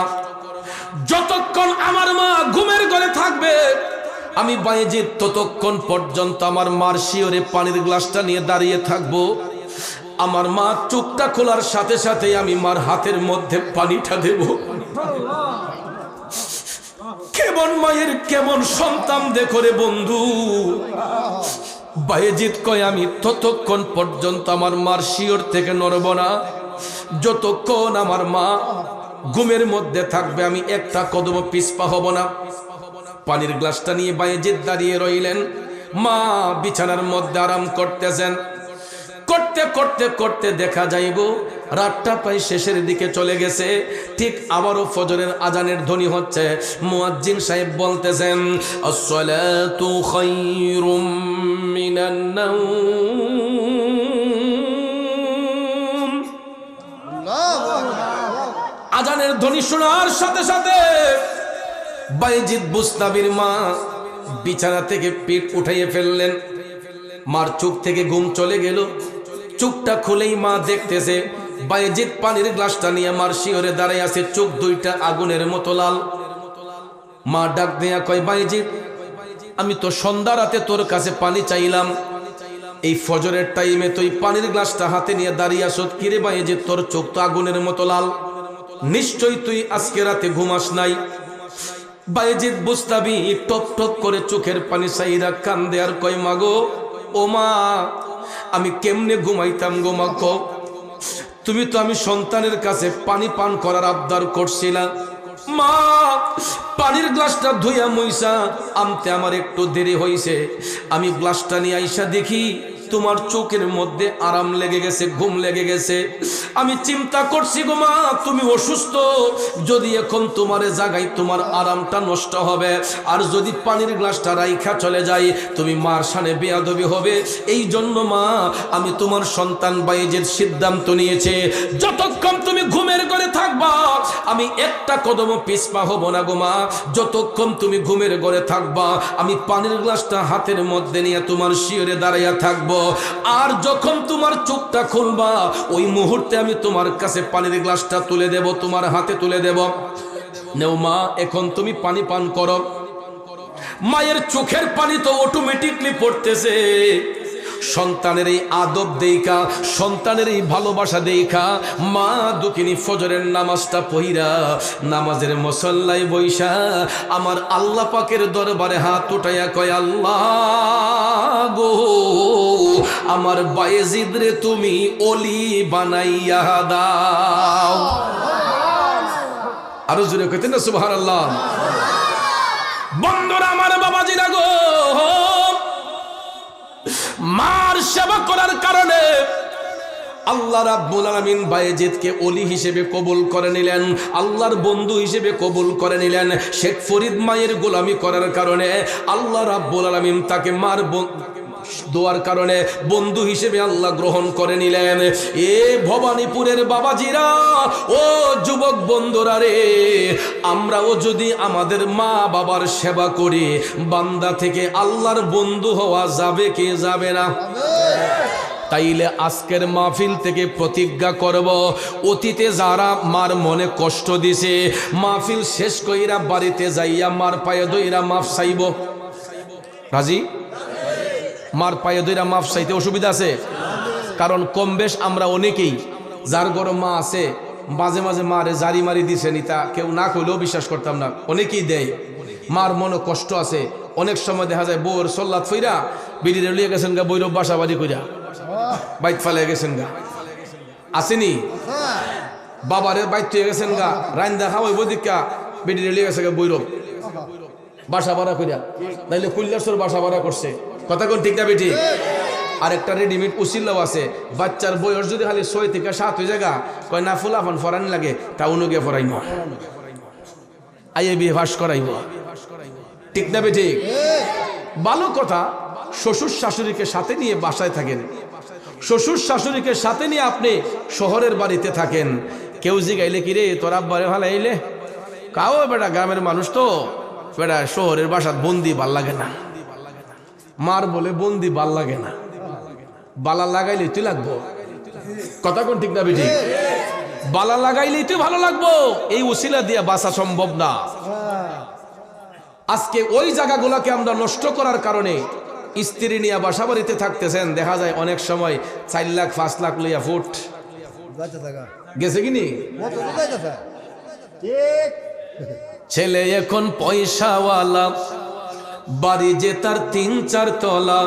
যতক্ষণ আমার মা ঘুমের ঘরে থাকবে আমি বাইজিদ ততক্ষণ পর্যন্ত আমার মার শিয়রে পানির গ্লাসটা নিয়ে দাঁড়িয়ে থাকবো। আমার মা চোখটা খোলার সাথে সাথে আমি মার হাতের মধ্যে পানিটা দেব। কেমন মায়ের কেমন সন্তান দেখো রে বন্ধু। বাইজিদ কয় আমি ততক্ষণ পর্যন্ত আমার মার শিয়র থেকে নড়ব না, যতক্ষণ আমার মা ঘুমের মধ্যে থাকবে আমি একটা কদম পিছপা হব না। পানির গ্লাসটা নিয়ে বাইজিদ দাঁড়িয়ে রইলেন, মা বিছানার মধ্যে আরাম করতেছেন। করতে করতে করতে দেখা যাইব রাতটা প্রায় শেষের দিকে চলে গেছে। ঠিক আবারও ফজরের আজানের ধ্বনি হচ্ছে। মুয়াজ্জিন সাহেব বলতেছেন, আসসালাতু খায়রুম মিনান নাওম। আজানের ধ্বনি শোনার সাথে সাথে বাইজিদ বুস্তাবির মা বিছানা থেকে পিঠ উঠাইয়ে ফেললেন। মার চোখ থেকে ঘুম চলে গেল। চোখটা খুলেই মা দেখতেছে বাইজিদ পানির গ্লাসটা নিয়ে মার শিয়রে দাঁড়ায় আছে, চোখ দুইটা আগুনের মতো লাল। মা ডাক দেয়া কয়, বাইজিদ, আমি তো সন্ধ্যা রাতে তোর কাছে পানি চাইলাম, এই ফজরের টাইমে তুই পানির গ্লাসটা হাতে নিয়ে দাঁড়িয়ে আসো, কিরে বাইজিদ তোর চোখ তো আগুনের মতো লাল, নিশ্চয়ই তুই আজকে রাতে ঘুমাস নাই। বাইজিদ বুস্তাবি টপ টপ করে চোখের পানি সাইরা কান্দে আর কয়, মাগো ও মা, আমি কেমনে ঘুমাইতাম গো মা, তুমি তো আমি সন্তানের কাছে পানি পান করার আবদার করছিলাম। মা, পানির গ্লাসটা ধুইয়া মুইসা আনতে আমার একটু দেরি হইছে। আমি গ্লাসটা নিয়ে আইসা দেখি তোমার চোখের মধ্যে আরাম লেগে গেছে, ঘুম লেগে গেছে। আমি চিন্তা করছি গো মা, তুমি অসুস্থ, যদি এখন তোমারে জাগাই তোমার আরামটা নষ্ট হবে, আর যদি পানির গ্লাসটা রাইখা চলে যাই তুমি মার সামনে বেয়াদবি হবে। এই জন্য মা, আমি তোমার সন্তান বাইজিদ সিদ্ধান্ত নিয়েছে, যতক্ষণ তুমি ঘুমের ঘরে থাকবা আমি একটা কদমও পিছপা হব না গো মা। যতক্ষণ তুমি ঘুমের ঘরে থাকবা আমি পানির গ্লাসটা হাতের মধ্যে নিয়ে তোমার শিয়রে দাঁড়াইয়া থাকবো, আর যখন তোমার চোখটা খুলবা ওই মুহূর্তে আমি তোমার কাছে পানির গ্লাসটা তুলে দেব, তোমার হাতে তুলে দেব। নেও মা, এখন তুমি পানি পান করো। মায়ের চোখের পানি তো অটোমেটিকলি পড়তেছে। সন্তানের এই আদব দেইখা, সন্তানের এই ভালোবাসা দেইখা মা দুকিনী ফজরের নামাজটা পড়িরা নামাজের মুসল্লায় বইসা আমার আল্লাহ পাকের দরবারে হাত উঠাইয়া কয়, আল্লাহ গো, আমার বাইজিদ রে তুমি ওলি বানাইয়া দাও। আরো জোরে কইতেন না সুবহানাল্লাহ। বন্ধুরা আমার, বাবাজিরা গো, মার সেবা করার কারণে আল্লাহ রাব্বুল আলামিন বাইজিদকে ওলি হিসেবে কবুল করে নিলেন, আল্লাহর বন্ধু হিসেবে কবুল করে নিলেন। শেখ ফরিদ মায়ের গোলামি করার কারণে আল্লাহ রাব্বুল আলামিন তাকে মার দোয়ার কারণে বন্ধু হিসেবে আল্লাহ গ্রহণ করে নিলেন। এ ভবানীপুরের বাবাজিরা, ও যুবক বন্ধুরা রে, আমরাও যদি আমাদের মা বাবার সেবা করি বান্দা থেকে আল্লাহর বন্ধু হওয়া যাবে কি যাবে না? তাইলে আজকের মাহফিল থেকে প্রতিজ্ঞা করব, অতীতে যারা মার মনে কষ্ট দিছে মাহফিল শেষ কইরা বাড়িতে যাইয়া মার পায়ে ধইরা মাফ চাইব। রাজি? মার পায়ে ধইরা মাফ চাইতে অসুবিধা আছে? কারণ কম বেশ আমরা অনেকেই যার ঘরে মা আছে মাঝে মাঝে মারে জারি মারি দিছে নি, তা কেউ না কইলেও বিশ্বাস করতাম না, অনেকেই দেয়। মার মনে কষ্ট আছে। অনেক সময় দেখা যায় বউর সল্লাত ফইরা বিড়িরে লিয়ে গেছেন গা বৈরব বাসা বাড়ি কইরা বাইক ফালে গেছেন গা, আসেনি? বাবারে বাইক তুই গেছেন গা রাইন দেখা ওই বদিকা বিড়িরে লিয়ে গেছে গা বৈরব বাসা ভাড়া কইরা, নাইলে কুল্লাসর বাসা ভাড়া করছে। কথা কোন ঠিক না বেটি? আর একটা রেডিমেড উসিল্লাও আছে, বাচ্চার বয়স যদি খালি 6 থেকে 7 হয়ে জায়গা কয় না ফুলাফান ফরান লাগে তা অনুগে ফরাইব, আইয়ে বিয়ে ভাস করাইব। ঠিক না বেটি? ভালো কথা। শ্বশুর শাশুড়িকে সাথে নিয়ে বাসায় থাকেন, শ্বশুর শাশুড়িকে সাথে নিয়ে আপনি শহরের বাড়িতে থাকেন। কেউ জিগাইলে কি রে তোর আব্বারে ভালো আইলে, কাও বেটা গ্রামের মানুষ তো বেটা শহরের বাসাত বন্দি ভাল লাগে না। মার বলে বন্দি ভাল লাগে না, বালা লাগাইলেই তুই লাগবো। কথা কোন ঠিক না বেটি? বালা লাগাইলেই তুই ভালো লাগবো, এই উসিলা দিয়ে বাঁচা সম্ভব না। আজকে ওই জায়গাগুলোকে আমরা নষ্ট করার কারণে স্ত্রী নিয়ে বাসা বাড়িতে থাকতেছেন, দেখা যায় অনেক সময় 4 লাখ 5 লাখ লইয়া ফুট গেছে কিনি। ছেলে এখন পয়সাওয়ালা, বাড়ি যে তার 3-4 তলা,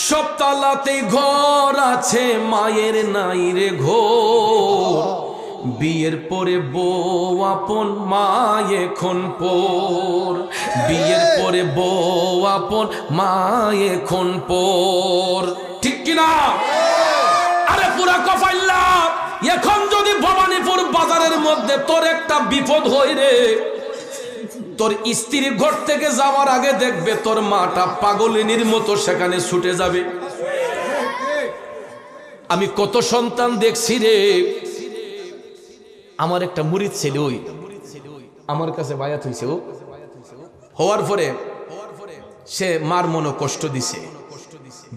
সব তলাতেই ঘর আছে, মায়ের নাই রে ঘর। বিয়ের পরে বউ আপন, মা এখন পর। বিয়ের পরে বউ আপন, মা এখন পর। ঠিক কিনা? বুড়া কপাইল্লা, এখন যদি ভবানীপুর বাজারের মধ্যে তোর একটা বিপদ হয় রে, তোর স্ত্রী ঘর থেকে যাওয়ার আগে দেখবে তোর মাটা পাগলিনীর মতো সেখানে ছুটে যাবে। আমি কত সন্তান দেখছি রে। আমার একটা মুরিদ ছিল, ওই আমার কাছে বায়াত হইছে, ও হওয়ার পরে সে মার মনে কষ্ট দিছে,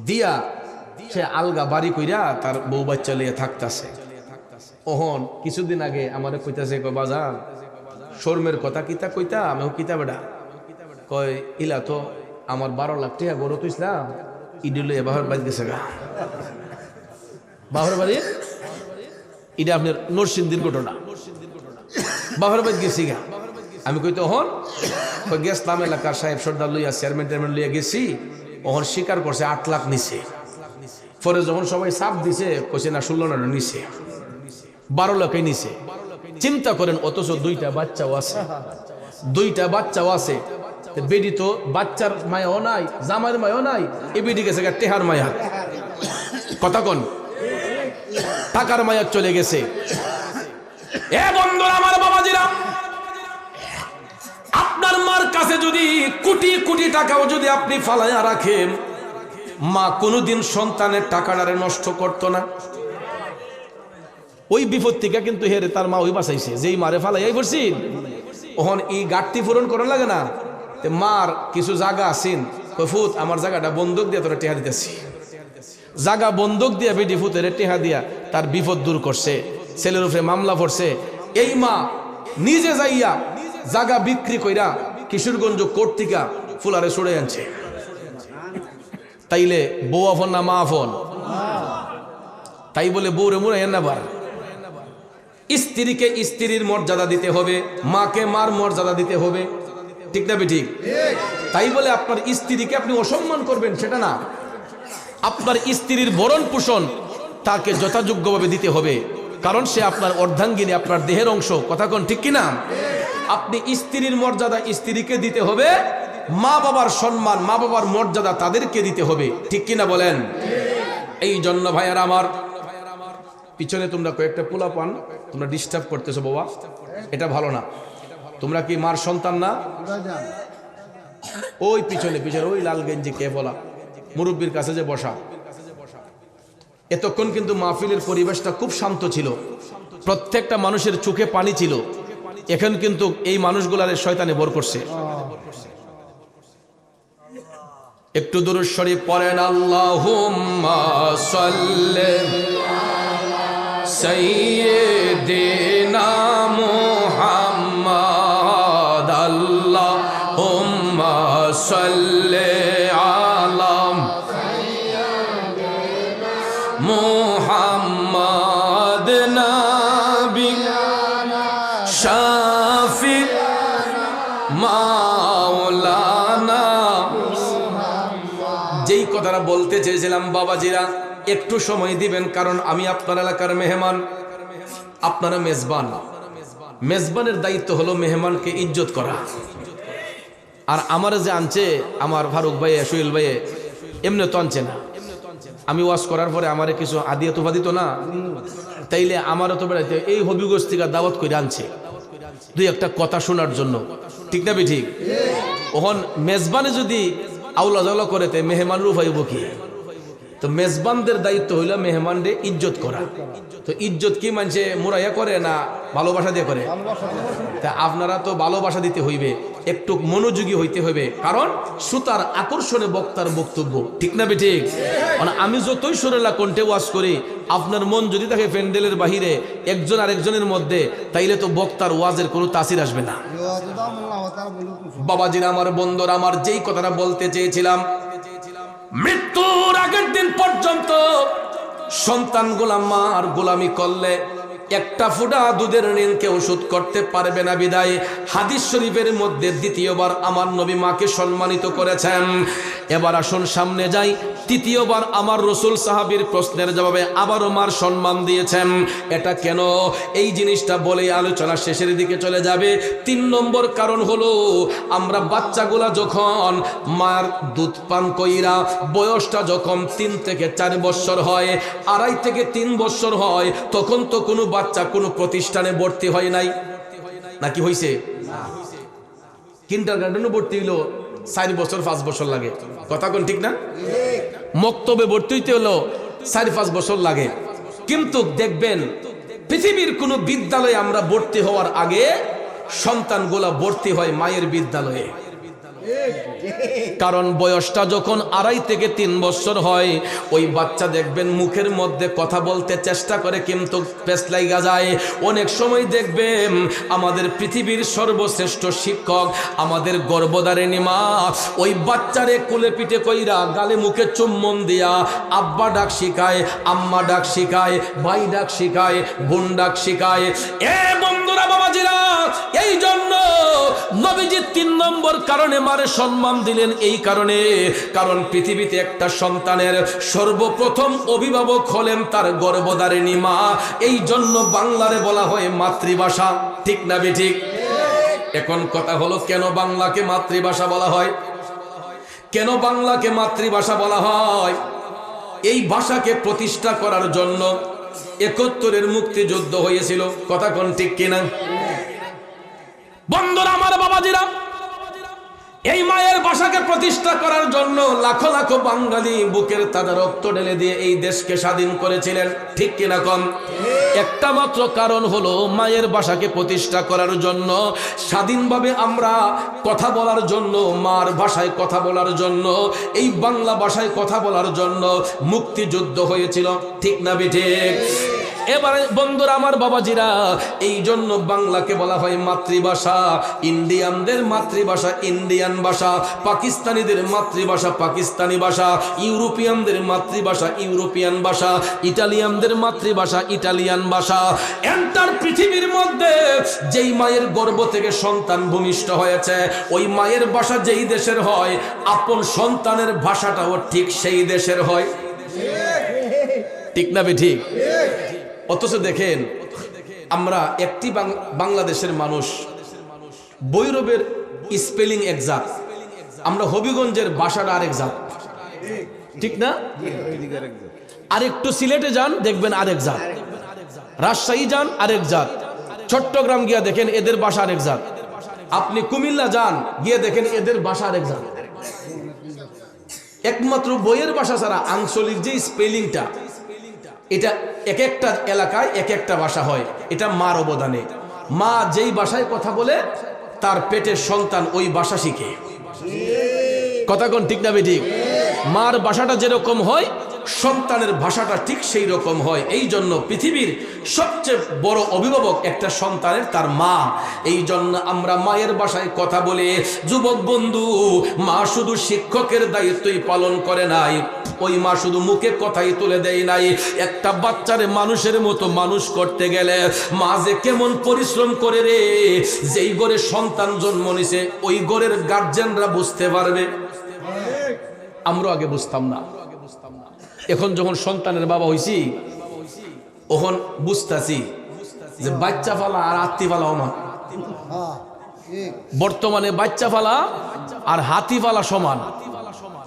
দিয়া সে আলগা বাড়ি কইরা তার বউ বাচ্চা লিয়ে থাকতাছে। ওহন কিছুদিন আগে আমার কইতাছে, কয় বাজার শর্মের কথা কিতা কইতা, আমি কিতা বেড়া, কয় ইলা তো আমার 12 লাখ টাকা গরু তো ইসলাম ইডিল বাহর বাড়ি গেছে গা। বাহর বাড়ি এটা আপনার নরসিংদীর ঘটনা, বাহর বাড়ি গেছি গা। আমি কইতে হন গেছিলাম এলাকার সাহেব সর্দার লইয়া চেয়ারম্যান টেয়ারম্যান লইয়া গেছি, ওহন স্বীকার করছে 8 লাখ নিছে। পরে যখন সবাই চাপ দিছে কইছে না 16 না নিছে, 12 লাখই নিছে। চিন্তা করেন, অথচ 2টা বাচ্চাও আছে, 2টা বাচ্চাও আছে। বেডি তো বাচ্চার মায়াও নাই, জামাইয়ের মায়াও নাই, এ বেডি গেছে টেহার মায়া। কথা কোন টাকার মায়া চলে গেছে। এ বন্ধুরা আমার, বাবাজিরা, আপনার মার কাছে যদি কোটি কোটি টাকাও যদি আপনি ফালাইয়া রাখেন, মা কোনোদিন সন্তানের টাকাটারে নষ্ট করতো না। ওই বিপদ থেকে কিন্তু হেরে তার মা ওই বাঁচাইছে, যেই মারে ফালাইয়াই পড়ছি। ওহন এই ঘাটতি পূরণ করা লাগে না, মার কিছু জায়গা আছেন, ফুত আমার জায়গাটা বন্দুক দিয়ে তোরা টেহা দিতেছি, জায়গা বন্দুক দিয়া বেডি ফুতের টেহা দিয়া তার বিপদ দূর করছে, ছেলের উপরে মামলা পড়ছে। এই মা নিজে যাইয়া জায়গা বিক্রি কইরা কিশোরগঞ্জ কোর্ট থেকে ফুলারে ছড়ে আনছে। তাইলে বউ আফন না মা আফন? তাই বলে বউরে মুড়াই না বার। স্ত্রীকে স্ত্রীর মর্যাদা দিতে হবে, মাকে মার মর্যাদা দিতে হবে, ঠিক না বেঠিক? তাই বলে আপনার স্ত্রীকে আপনি অসম্মান করবেন সেটা না। আপনার স্ত্রীর ভরণ পোষণ তাকে যথাযোগ্যভাবে দিতে হবে, কারণ সে আপনার অর্ধাঙ্গিনী, আপনার দেহের অংশ। কথা কোন ঠিক কিনা? আপনি স্ত্রীর মর্যাদা স্ত্রীকে দিতে হবে, মা বাবার সম্মান, মা বাবার মর্যাদা তাদেরকে দিতে হবে, ঠিক কিনা বলেন? এই জন্য ভাইয়ারা আমার, পিছনে তোমরা কয়েকটা পোলা পান, তোমরা ডিস্টার্ব করতেছো বাবা, এটা ভালো না। তোমরা কি মার সন্তান না? ওই পিছনে পিছনে ওই লাল গেঞ্জি কে বলা মুরব্বীর কাছে যে বসা। এতক্ষণ কিন্তু মাহফিলের পরিবেশটা খুব শান্ত ছিল, প্রত্যেকটা মানুষের চোখে পানি ছিল। এখন কিন্তু এই মানুষগুলার শয়তানে ভর করছে। একটু দুরূদ শরীফ পড়েন, আল্লাহুম্মা সাল্লি সাইয়্যিদিনা মুহাম্মাদ, আল্লাহুম্মা সাল্লি আলা মুহাম্মাদ নাবিয়ানা শাফি মাওলানা। যেই কথাটা বলতে চেয়েছিলাম বাবাজিরা, একটু সময় দিবেন, কারণ আমি আপনার এলাকার মেহমান, আপনারা মেজবান। মেজবানের দায়িত্ব হলো মেহমানকে ইজ্জত করা। আর আমার যে আনছে আমার ফারুক ভাই, সুহেল ভাই, এমনি তো আনছে না। আমি ওয়াজ করার পরে আমারে কিছু আদিয়া তোফা দিত না, তাইলে আমারও তো বেড়াইতে এই হবিগঞ্জ থেকে দাওয়াত করে আনছে 2-1টা কথা শোনার জন্য, ঠিক না ঠিক? ওহন মেজবানে যদি আউলা জাউলা করে তে মেহমান রূপাইব কি? তো মেজবানদের দায়িত্ব হইল মেহমানদের ইজ্জত করা। তো ইজ্জত কি মানছে মুরাইয়া করে না ভালোবাসা দিয়ে করে? তা আপনারা তো ভালোবাসা দিতে হইবে, একটু মনোযোগী হইতে হবে, কারণ শ্রোতার আকর্ষণে বক্তার বক্তব্য, ঠিক না ঠিক? মানে আমি যতই সুরেলা কণ্ঠে ওয়াজ করি, আপনার মন যদি থাকে প্যান্ডেলের বাহিরে একজন আরেকজনের মধ্যে, তাইলে তো বক্তার ওয়াজের কোনো তাসির আসবে না। বাবাজিরা আমার, বন্ধুরা আমার, যেই কথাটা বলতে চেয়েছিলাম, মৃত্যুর আগের দিন পর্যন্ত সন্তানগুলা মার গোলামি করলে একটা ফোঁটা দুধের ঋণ কেউ শোধ করতে পারবে না বিদায় হাদিস শরীফের মধ্যে দ্বিতীয়বার আমার নবী মাকে সম্মানিত করেছেন। এবার আসুন সামনে যাই। তৃতীয়বার আমার রসুল সাহাবীর প্রশ্নের জবাবে আবারও মার সম্মান দিয়েছেন। এটা কেন? এই জিনিসটা বলে আলোচনা শেষের দিকে চলে যাবে। 3 নম্বর কারণ হলো, আমরা বাচ্চাগুলা যখন মার দুধ পান কইরা বয়সটা যখন 3 থেকে 4 বছর হয়, 2.5 থেকে 3 বছর হয়, তখন তো কোনো বাচ্চা কোনো প্রতিষ্ঠানে ভর্তি হয় নাই, নাকি হইছে? কিন্ডারগার্টেনে ভর্তি হইলো 4 বছর 5 বছর লাগে, কথা কোন ঠিক না? মক্তবে ভর্তি হইতে হলো 4-5 বছর লাগে। কিন্তু দেখবেন পৃথিবীর কোনো বিদ্যালয়ে আমরা ভর্তি হওয়ার আগে সন্তানগুলা ভর্তি হয় মায়ের বিদ্যালয়ে। কারণ বয়সটা যখন 2.5 থেকে 3 বছর হয়, ওই বাচ্চা দেখবেন মুখের মধ্যে কথা বলতে চেষ্টা করে কিন্তু পেছ লাইগা যায়। অনেক সময় দেখবেন আমাদের পৃথিবীর সর্বশ্রেষ্ঠ শিক্ষক, আমাদের গর্ভধারিণী মা, ওই বাচ্চারে কোলে পিঠে কইরা গালে মুখে চুম্বন দিয়া আব্বা ডাক শিখায়, আম্মা ডাক শিখায়, ভাই ডাক শিখায়, বোন ডাক শিখায়। এ বন্ধুরা, বাবাজিরা, এই জন্য নবীজি 3 নম্বর কারণে মারে সম্মান দিলেন। এই কারণে, কারণ পৃথিবীতে একটা সন্তানের সর্বপ্রথম অভিভাবক হলেন তার গর্ভধারিণী মা। এই জন্য বাংলারে বলা হয় মাতৃভাষা, ঠিক না বেঠিক? এখন কথা হলো, কেন বাংলাকে মাতৃভাষা বলা হয়? কেন বাংলাকে মাতৃভাষা বলা হয়? এই ভাষাকে প্রতিষ্ঠা করার জন্য 71-এর মুক্তিযুদ্ধ হয়েছিল, কথা কোন ঠিক কিনা? বন্ধুরা আমার, বাবাজিরা, এই মায়ের ভাষাকে প্রতিষ্ঠা করার জন্য লাখো লাখো বাঙালি বুকের তাজা রক্ত ঢেলে দিয়ে এই দেশকে স্বাধীন করেছিলেন, ঠিক কিনা কম? একটা মাত্র কারণ হলো, মায়ের ভাষাকে প্রতিষ্ঠা করার জন্য, স্বাধীনভাবে আমরা কথা বলার জন্য, মার ভাষায় কথা বলার জন্য, এই বাংলা ভাষায় কথা বলার জন্য মুক্তিযুদ্ধ হয়েছিল, ঠিক না বেঠিক? এবারে বন্ধুরা আমার, বাবাজিরা, এই জন্য বাংলাকে বলা হয় মাতৃভাষা। ইন্ডিয়ানদের মাতৃভাষা ইন্ডিয়ান ভাষা, পাকিস্তানিদের মাতৃভাষা পাকিস্তানি ভাষা, ইউরোপিয়ানদের মাতৃভাষা ইউরোপিয়ান ভাষা, ইটালিয়ানদের মাতৃভাষা ইটালিয়ান ভাষা। এন্টার পৃথিবীর মধ্যে যেই মায়ের গর্ভ থেকে সন্তান ভূমিষ্ঠ হয়েছে, ওই মায়ের ভাষা যেই দেশের হয়, আপন সন্তানের ভাষাটাও ঠিক সেই দেশের হয়, ঠিক না বেঠিক? অথচ দেখেন, আমরা একটি বাংলাদেশের মানুষ, ভৈরবের স্পেলিং এক জাত, আমরা হবিগঞ্জের ভাষাটা আরেক জাত, ঠিক না? আর একটু সিলেটে যান, দেখবেন আরেক জাত, রাজশাহী যান আরেক জাত, চট্টগ্রাম গিয়া দেখেন এদের ভাষা আরেক জাত, আপনি কুমিল্লা যান গিয়ে দেখেন এদের ভাষা আরেক জাত। একমাত্র বইয়ের ভাষা ছাড়া আঞ্চলিক যে স্পেলিংটা, এটা এক একটা এলাকায় এক একটা ভাষা হয়। এটা মার অবদানে। মা যেই ভাষায় কথা বলে, তার পেটের সন্তান ওই ভাষা শিখে, কথা কোন ঠিক না বেঠিক? মার ভাষাটা যেরকম হয়, সন্তানের ভাষাটা ঠিক সেই রকম হয়। এই জন্য পৃথিবীর সবচেয়ে বড় অভিভাবক একটা সন্তানের তার মা। এই জন্য আমরা মায়ের ভাষায় কথা বলে, যুবক বন্ধু, মা শুধু শিক্ষকের দায়িত্বই পালন করে নাই, ওই মা শুধু মুখে কথাই তুলে দেয় নাই। একটা বাচ্চারে মানুষের মতো মানুষ করতে গেলে মা যে কেমন পরিশ্রম করে রে, যেই ঘরে সন্তান জন্ম নিছে ওই ঘরের গার্জেনরা বুঝতে পারবে। আমরা আগে বুঝতাম না, এখন যখন সন্তানের বাবা হইছি, ওখন বুঝতাছি যে বাচ্চা ফালা আর হাতি ফালাও না। বর্তমানে বাচ্চা ফালা আর হাতি ফালা সমান।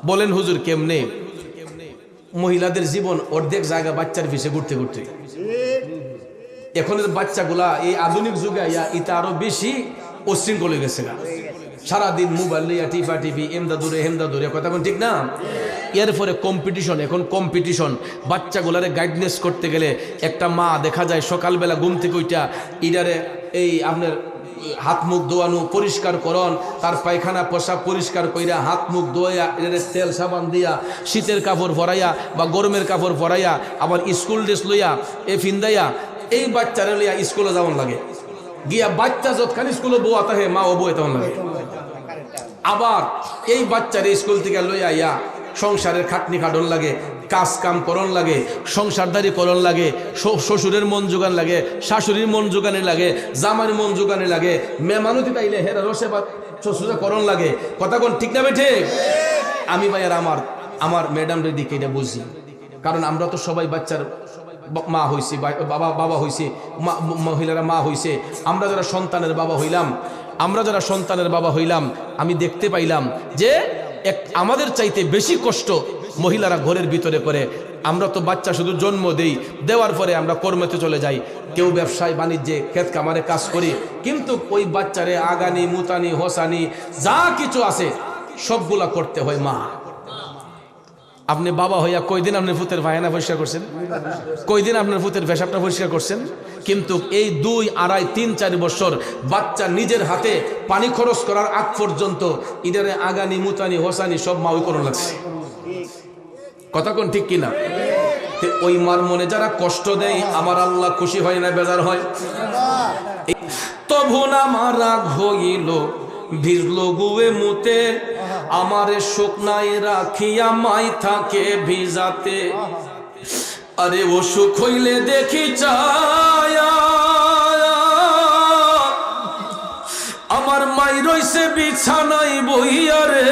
বলেন হুজুর কেমনে? মহিলাদের জীবন অর্ধেক জায়গা বাচ্চার পিছে ঘুরতে ঘুরতে। এখনের বাচ্চাগুলা এই আধুনিক যুগে এটা আরো বেশি অশৃঙ্খল হয়ে গেছে না। সারাদিন মোবাইল লইয়া টিপা টিপি, এমদা দূরে, কথা ঠিক না? এরপরে কম্পিটিশন, এখন কম্পিটিশন। বাচ্চাগুলারে গাইডনেস করতে গেলে একটা মা দেখা যায় সকালবেলা ঘুম থেকে ওইটা ইডারে এই আপনার হাত মুখ ধোয়ানো, পরিষ্কার করন, তার পায়খানা পোশাক পরিষ্কার কইরা হাত মুখ ধোয়া, এর তেল সাবান দিয়া, শীতের কাপড় ভরাইয়া বা গরমের কাপড় ভরাইয়া, আবার স্কুল ড্রেস লইয়া এ ফিন্দাইয়া এই বাচ্চারা লইয়া স্কুলে যাওয়ান লাগে। গিয়া বাচ্চা যতখানি স্কুলে বউ আতা হে, মা ও বউ তখন লাগে। আবার এই বাচ্চারে স্কুল থেকে লই আইয়া সংসারের খাটনি খাটন লাগে, কাজ কাম করন লাগে, সংসারদারি করন লাগে, শ্বশুরের মন জোগান লাগে, শাশুড়ির মন জোগানে লাগে, জামার মন জোগানে লাগে, মেহমানতি পাইলে হেরা রসে বা শ্বশুরে করন লাগে। কথা কোন ঠিক না ঠিক? আমি ভাইয়ার আমার ম্যাডামদের দিকে এটা বুঝি, কারণ আমরা তো সবাই বাচ্চার মা হইছি, বাবা হইছে, মহিলারা মা হইছে। আমরা যারা সন্তানের বাবা হইলাম, আমি দেখতে পাইলাম যে আমাদের চাইতে বেশি কষ্ট মহিলারা ঘরের ভিতরে করে। আমরা তো বাচ্চা শুধু জন্ম দেওয়ার পরে আমরা কর্মেতে চলে যাই, কেউ ব্যবসায় বাণিজ্যে ক্ষেত খামারে কাজ করি, কিন্তু ওই বাচ্চারে আগানি মুতানি হোসানি যা কিছু আছে সবগুলা করতে হয় মা। আপনি বাবা হইয়া কয়দিন আপনার ফুতের ভাইনা পরিষ্কার করছেন? কয়দিন আপনার ফুতের পেশাবটা পরিষ্কার করছেন? কিন্তু এই 2, 2.5, 3, 4 বছর বাচ্চা নিজের হাতে পানি খরচ করার আগ পর্যন্ত ইদারে আগানি মুতানি হোসানি সব মা ওই করণ লাগছে। কথা কোন ঠিক কিনা? ওই মার মনে যারা কষ্ট দেয় আমার আল্লাহ খুশি হয় না, বেজার হয়? তবু না আমার রাগ হইল ভিজলো গুয়ে মুতে, আমারে শুকনায় রাখিয়া মাই থাকে ভিজাতে। আরে ও সুখ হইলে দেখি চায়া আমার মাই রইছে বিছানায় বইয়া রে,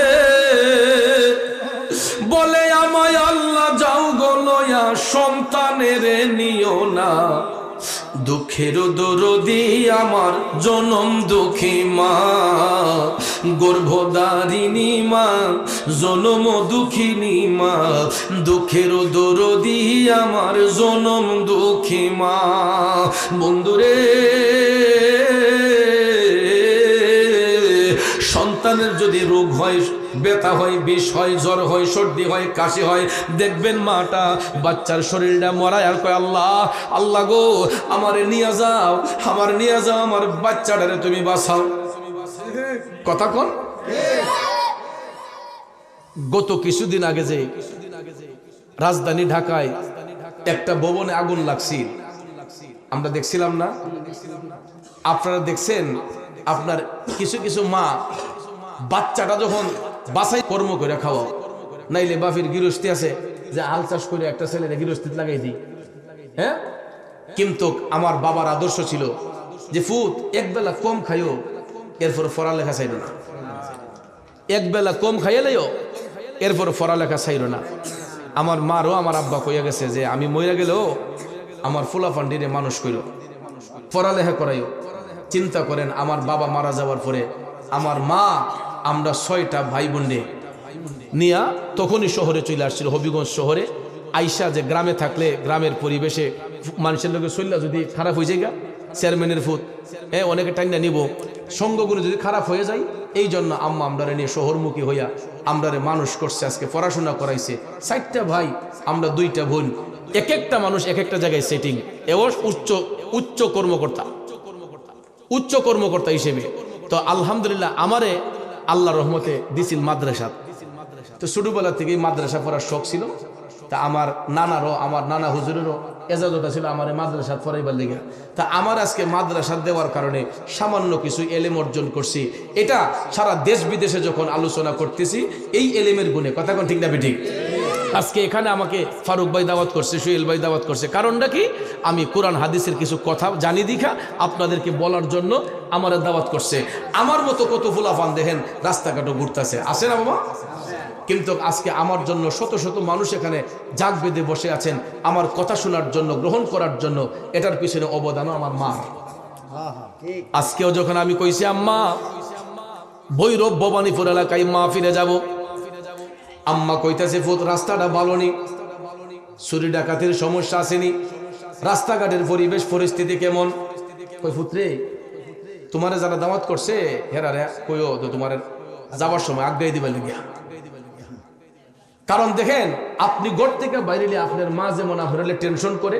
বলে আমায় আল্লাহ যাও গো লয়া সন্তানের নিও না, দুঃখের দরদি আমার জনম দুঃখী মা, গর্ভধারিণী মা, জনম দুঃখিনী মা, দুঃখের দরদি আমার জনম দুঃখী মা। বন্ধুরে, সন্তানের যদি রোগ হয়, ব্যথা হয়, বিষ হয়, জ্বর হয়, সর্দি হয়, কাশি হয়, দেখবেন মাটা বাচ্চার শরীরটা মরায় আর কয় আল্লাহ আল্লাহ গো আমারে নিয়ে যাও, আমার বাচ্চাটারে তুমি বাঁচাও। কথা কোন? গত কিছুদিন আগে যে রাজধানী ঢাকায় একটা ভবনে আগুন লাগছিল, আমরা দেখছিলাম না? আপনারা দেখছেন? আপনার কিছু কিছু মা বাচ্চাটা যখন বাসায় কর্ম করে খাওয়া, নাইলে বাফির গৃহস্থী আছে যে আল চাষ করে একটা ছেলেরা গৃহস্থিত লাগাই দিই, হ্যাঁ? কিন্তু আমার বাবার আদর্শ ছিল যে ফুত একবেলা কম খাইও, এরপর পড়ালেখা চাইল না। একবেলা কম খাইলেও এরপর পড়ালেখা চাইল না। আমার মারও আমার আব্বা কইয়া গেছে যে আমি মইরা গেলেও আমার ফুলা ফান্ডিরে মানুষ কইল, পড়ালেখা করাইও। চিন্তা করেন, আমার বাবা মারা যাওয়ার পরে আমার মা আমরা 6টা ভাই বোনে নিয়া তখনই শহরে চলে আসছিল, হবিগঞ্জ শহরে। আইসা যে গ্রামে থাকলে গ্রামের পরিবেশে মানুষের লোকের শরীর যদি খারাপ হয়ে যায়, চেয়ারম্যানের ফুট অনেকে টাইম না নিব, সঙ্গগুলো যদি খারাপ হয়ে যায়, এই জন্য আম্মা আমরারে নিয়ে শহরমুখী হইয়া আমরারে মানুষ করছে, আজকে পড়াশোনা করাইছে। 4টা ভাই, আমরা 2টা বোন, এক একটা মানুষ এক একটা জায়গায় সেটিং। এও উচ্চ কর্মকর্তা হিসেবে। তো আলহামদুলিল্লাহ আমারে আল্লাহ রহমতে দিছিল মাদ্রাসা। তো ছোটবেলা থেকেই মাদ্রাসা পড়ার শখ ছিল। তা আমার নানা হুজুরেরও এজাজত ছিল আমার মাদ্রাসা পড়াইবার লেগে। তা আমার আজকে মাদ্রাসা দেওয়ার কারণে সামান্য কিছু এলেম অর্জন করছি। এটা সারা দেশ বিদেশে যখন আলোচনা করতেছি এই এলেমের গুণে। কথা কোন ঠিক না বেঠিক? আজকে এখানে আমাকে ফারুক ভাই দাওয়াত করছে, সোহেল ভাই দাওয়াত করছে, কারণটা কি? আমি কোরআন হাদিসের কিছু কথা জানি দীঘা আপনাদেরকে বলার জন্য আমার দাওয়াত করছে। আমার মতো কত ফুলাফান দেখেন রাস্তাঘাটও ঘুরতেছে, আসে না বাবা? কিন্তু আজকে আমার জন্য শত শত মানুষ এখানে জাগ বেঁধে বসে আছেন আমার কথা শোনার জন্য, গ্রহণ করার জন্য। এটার পিছনে অবদানও আমার মা। আজকেও যখন আমি কইছি আম্মা ভৈরব ভবানীপুর এলাকায় মা ফিরে যাব, আম্মা কইতাছে ফুত রাস্তাটা ভালো নি, চুরি ডাকাতির সমস্যা আসেনি, রাস্তাঘাটের পরিবেশ পরিস্থিতি কেমন? কই ফুতরে তোমারে যারা দাওয়াত করছে হেরা রে কইও তো তোমার যাবার সময় আগ্রাই দিবার লাগিয়া। কারণ দেখেন, আপনি ঘর থেকে বাইরে আপনার মা যেমন আপনার টেনশন করে,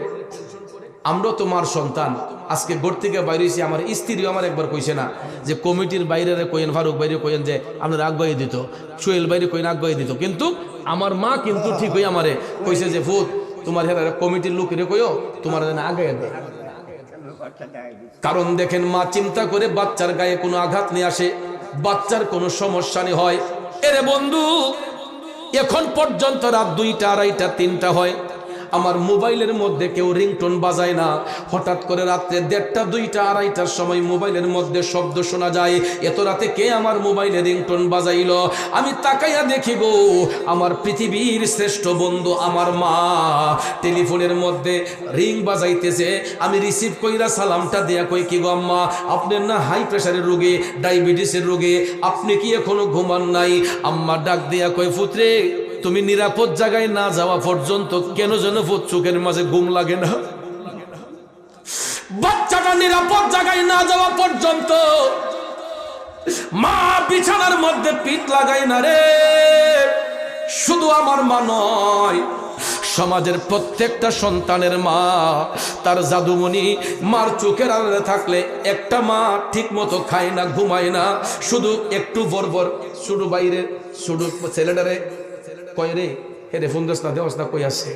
আমরা তো মার সন্তান। আজকে ঘর থেকে বাইরেছি, আমার স্ত্রীও আমার একবার কইছে না যে কমিটির বাইরে কইন, ফারুক বাইরে কইন যে আপনার আগ্রহী দিত, সোহেল বাইরে কইন আগ্রহী দিত, কিন্তু আমার মা কিন্তু ঠিক হয়ে আমারে কইছে যে ফুত তোমার হেরা কমিটির লোকের কইও তোমার আগে দেয়। কারণ দেখেন, মা চিন্তা করে বাচ্চার গায়ে কোনো আঘাত নিয়ে আসে, বাচ্চার কোনো সমস্যা নেই হয়। এরে বন্ধু, এখন পর্যন্ত রাত 2টা, 2:30, 3টা হয়, আমার মোবাইলের মধ্যে কেউ রিংটোন বাজায় না। হঠাৎ করে রাত্রে 1:30, 2টা, 2:30টার সময় মোবাইলের মধ্যে শব্দ শোনা যায়। এত রাতে কে আমার মোবাইলে রিংটোন বাজাইল? আমি তাকাইয়া দেখি গো, আমার পৃথিবীর শ্রেষ্ঠ বন্ধু আমার মা টেলিফোনের মধ্যে রিং বাজাইতেছে। আমি রিসিভ কইরা সালামটা দেয়া কই, কি গো আম্মা, আপনার না হাই প্রেশারের রোগী, ডায়াবেটিসের রোগী, আপনি কি এখনো ঘুমান নাই? আম্মা ডাক দেয়া কই, পুত্রে তুমি নিরাপদ জায়গায় না যাওয়া পর্যন্ত কেন যেন চোখের মাঝে ঘুম লাগে না। বাচ্চাটা নিরাপদ জায়গায় না যাওয়া পর্যন্ত মা বিছানার মধ্যে পিঠ লাগায় না রে। শুধু আমার মা নয়, সমাজের প্রত্যেকটা সন্তানের মা তার জাদুমণি মার চোখের আড়ালে থাকলে একটা মা ঠিক মতো খায় না, ঘুমায় না, শুধু একটু বরবর শুধু বাইরে শুধু ছেলেটারে কয় রে হেরে ফোন দেস না, দেওয়াস না, কই আছে?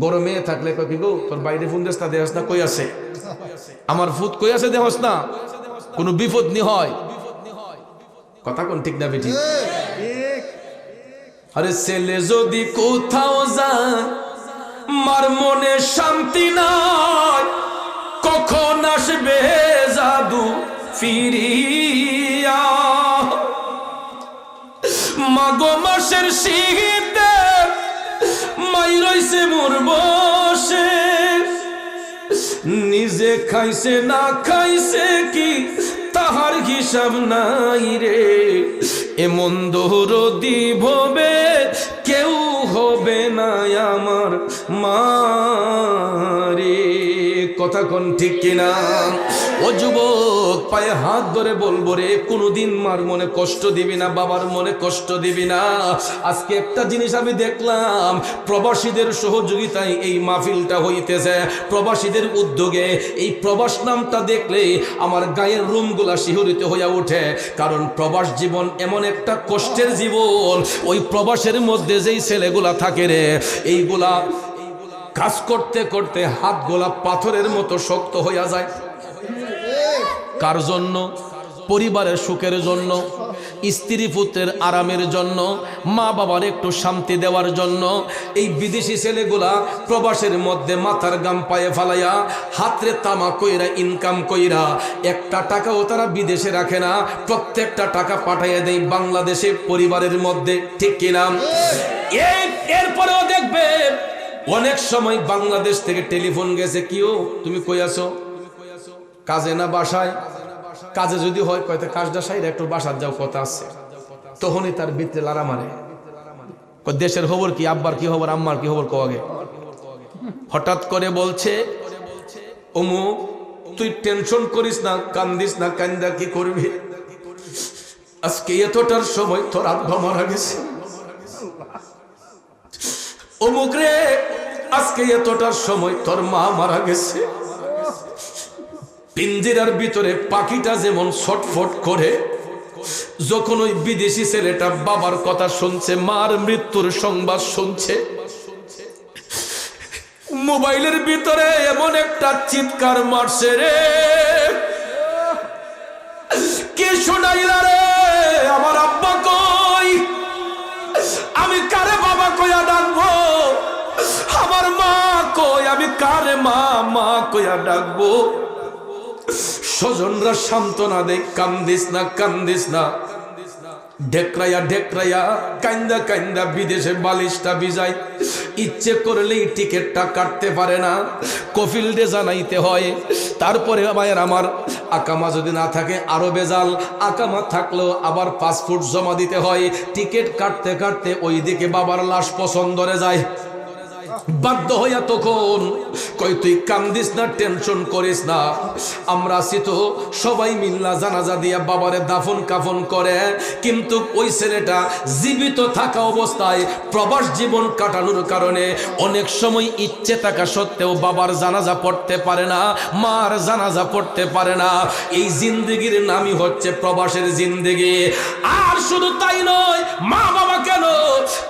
গরমে থাকলে কয়, কি গো তোর বাইরে ফোন দেস না, দেওয়াস না, কই আছে? আমার ফুট কই আছে, দেওয়াস না, কোনো বিপদ নি হয়। কথা কোন ঠিক না বেটি? আরে ছেলে যদি কোথাও যায় মার মনে শান্তি নাই, কখন আসবে জাদু ফিরিয়া? মাগো মাসের শীতে মাই রইছে মোর বসে, নিজে খাইছে না খাইছে কি তাহার হিসাব নাই রে। এমন দরদি ভবে কেউ হবে না আমার মারে। কথা কোন ঠিক কিনা? ও যুবক, পায়ে হাত ধরে বলবো রে, কোনোদিন মার মনে কষ্ট দিবি না, বাবার মনে কষ্ট দিবি না। আজকে একটা জিনিস আমি দেখলাম, প্রবাসীদের সহযোগিতায় এই মাহফিলটা হইতেছে, প্রবাসীদের উদ্যোগে। এই প্রবাস নামটা দেখলে আমার গায়ের রুমগুলা শিহরিত হইয়া ওঠে, কারণ প্রবাস জীবন এমন একটা কষ্টের জীবন। ওই প্রবাসের মধ্যে যেই ছেলেগুলা থাকে রে, এইগুলা কাজ করতে করতে হাতগুলা পাথরের মতো শক্ত হইয়া যায়। কার জন্য? পরিবারের সুখের জন্য, স্ত্রী পুত্রের আরামের জন্য, মা বাবার একটু শান্তি দেওয়ার জন্য। এই বিদেশি ছেলেগুলা প্রবাসের মধ্যে মাথার গাম পায়ে ফালাইয়া হাতরে তামা কইরা ইনকাম কইরা একটা টাকাও তারা বিদেশে রাখে না, প্রত্যেকটা টাকা পাঠাইয়া দেয় বাংলাদেশে পরিবারের মধ্যে, ঠিক কিনা? এরপরেও দেখবে অনেক সময় বাংলাদেশ থেকে টেলিফোন গেছে, কিও তুমি কই আছো? কাজে না বাসায়? কাজে যদি হয় কয়টা কাজটা সাইরা একটু বাসার যাও, কথা আছে। তখনই তার ভিতরে লারা মারে, দেশের খবর কি, আব্বার কি খবর, আম্মার কি খবর, কো আগে। হঠাৎ করে বলছে, ওমু তুই টেনশন করিস না, কান্দিস না, কান্দা কি করবি? আজকে এতটার সময় তোর আব্বা মারা গেছে। অমুক রে, আজকে এতটার সময় তোর মা মারা গেছে। পিঞ্জিরার ভিতরে পাখিটা যেমন ছটফট করে, যখন ওই বিদেশি ছেলেটা বাবার কথা শুনছে, মার মৃত্যুর সংবাদ শুনছে, মোবাইলের ভিতরে এমন একটা চিৎকার মারছে রে, কে শোনাইলা রে? আমার আব্বা কই? আমি কারে বাবা কইয়া ডাকবো? আমার মা কই? আমি কারে মা মা কইয়া ডাকবো? স্বজনরা সান্ত্বনা দেয়, কান্দিস না, কান্দিস না। ঢেকরাইয়া ঢেকরাইয়া কান্দা কান্দা বিদেশে বালিশটা ভিজাই। ইচ্ছে করলেই টিকিটটা কাটতে পারে না, কফিলডে জানাইতে হয়। তারপরে ভাইয়ের আমার আকামা যদি না থাকে আরো বেজাল, আকামা থাকলেও আবার পাসপোর্ট জমা দিতে হয়। টিকিট কাটতে কাটতে ওইদিকে বাবার লাশ পছন্দরে যায়। বাধ্য হইয়া তখন কই, তুই কান্দিস না, টেনশন করিস না, আমরা আছি তো, সবাই মিল্লা জানাজা দিয়া বাবারে দাফন কাফন করে। কিন্তু ওই ছেলেটা জীবিত থাকা অবস্থায় প্রবাস জীবন কাটানোর কারণে অনেক সময় ইচ্ছে থাকা সত্ত্বেও বাবার জানাজা পড়তে পারে না, মার জানাজা পড়তে পারে না। এই জিন্দেগির নামই হচ্ছে প্রবাসের জিন্দেগি। আর শুধু তাই নয়, মা বাবা কেন,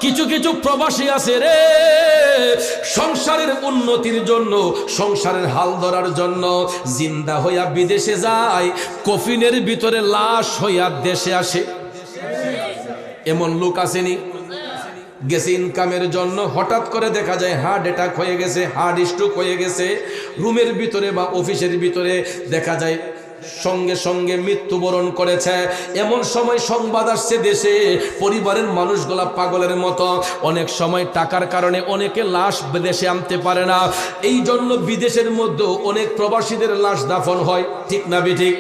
কিছু কিছু প্রবাসী আছে রে, সংসারের উন্নতির জন্য, সংসারের হাল ধরার জন্য জিন্দা হইয়া বিদেশে যায়, কফিনের ভিতরে লাশ হইয়া দেশে আসে। এমন লোক আসেনি? গেছে ইনকামের জন্য, হঠাৎ করে দেখা যায় হার্ট অ্যাটাক হয়ে গেছে, হার্ট স্ট্রোক হয়ে গেছে, রুমের ভিতরে বা অফিসের ভিতরে দেখা যায় সঙ্গে সঙ্গে মৃত্যুবরণ করেছে। এমন সময় সংবাদ আসছে দেশে, পরিবারের মানুষগুলা পাগলের মতো, অনেক সময় টাকার কারণে অনেকে লাশ দেশে আনতে পারে না, এই জন্য বিদেশের মধ্যে অনেক প্রবাসীদের লাশ দাফন হয়, ঠিক না বেঠিক?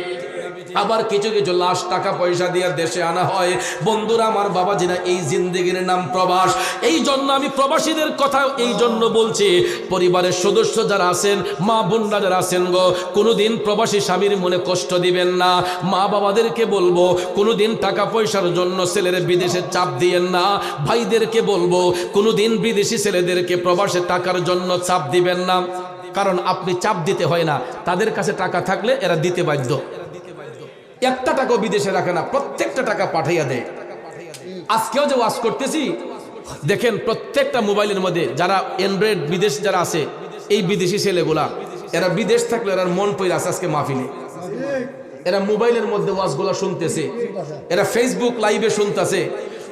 আবার কিছু কিছু লাশ টাকা পয়সা দিয়ে দেশে আনা হয়। বন্ধুরা আমার, বাবাজিরা, এই জিন্দেগির নাম প্রবাস। এই জন্য আমি প্রবাসীদের কথা এই জন্য বলছি, পরিবারের সদস্য যারা আছেন, মা বোনরা যারা আছেন গো, কোনোদিন প্রবাসী স্বামীর মনে কষ্ট দিবেন না। মা বাবাদেরকে বলবো, কোনোদিন টাকা পয়সার জন্য ছেলের বিদেশে চাপ দিয়েন না। ভাইদেরকে বলবো, কোনোদিন বিদেশি ছেলেদেরকে প্রবাসে টাকার জন্য চাপ দিবেন না। কারণ আপনি চাপ দিতে হয় না, তাদের কাছে টাকা থাকলে এরা দিতে বাধ্য। একটা টাকাও বিদেশে রাখে না, প্রত্যেকটা টাকা পাঠাইয়া দেয়। আজকেও যে ওয়াজ করতেছি দেখেন, প্রত্যেকটা মোবাইলের মধ্যে যারা অ্যান্ড্রয়েড বিদেশ যারা আছে, এই বিদেশি ছেলেগুলা, এরা বিদেশ থাকলে এরা মন পইরা আছে আজকে মাহফিলে। এরা মোবাইলের মধ্যে ওয়াজগুলা শুনতেছে, এরা ফেসবুক লাইভে শুনতেছে।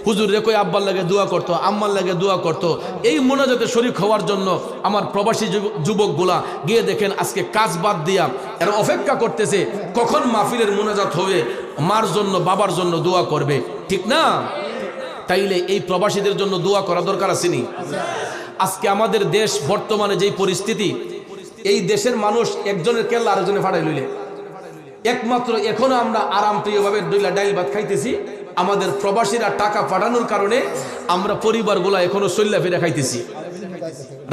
হুজুর রে কই আব্বার লাগে দোয়া করতো, আম্মার লাগে দোয়া করতো। এই মোনাজাতে শরীক হওয়ার জন্য আমার প্রবাসী যুবকগুলা গিয়ে দেখেন আজকে কাজ বাদ দিয়া এরা অপেক্ষা করতেছে কখন মাহফিলের মোনাজাত হবে, মার জন্য বাবার জন্য দোয়া করবে, ঠিক না? তাইলে এই প্রবাসীদের জন্য দোয়া করা দরকার আছে নি? আজকে আমাদের দেশ বর্তমানে যেই পরিস্থিতি, এই দেশের মানুষ একজনের কেল্লা আরেকজনে ফাটাই লইলে। একমাত্র এখনো আমরা আরাম প্রিয়ভাবে দুইলা ডাইল ভাত খাইতেছি, আমাদের প্রবাসীরা টাকা পাঠানোর কারণে আমরা পরিবারগুলা এখনো চল্লা ফিরে খাইতেছি।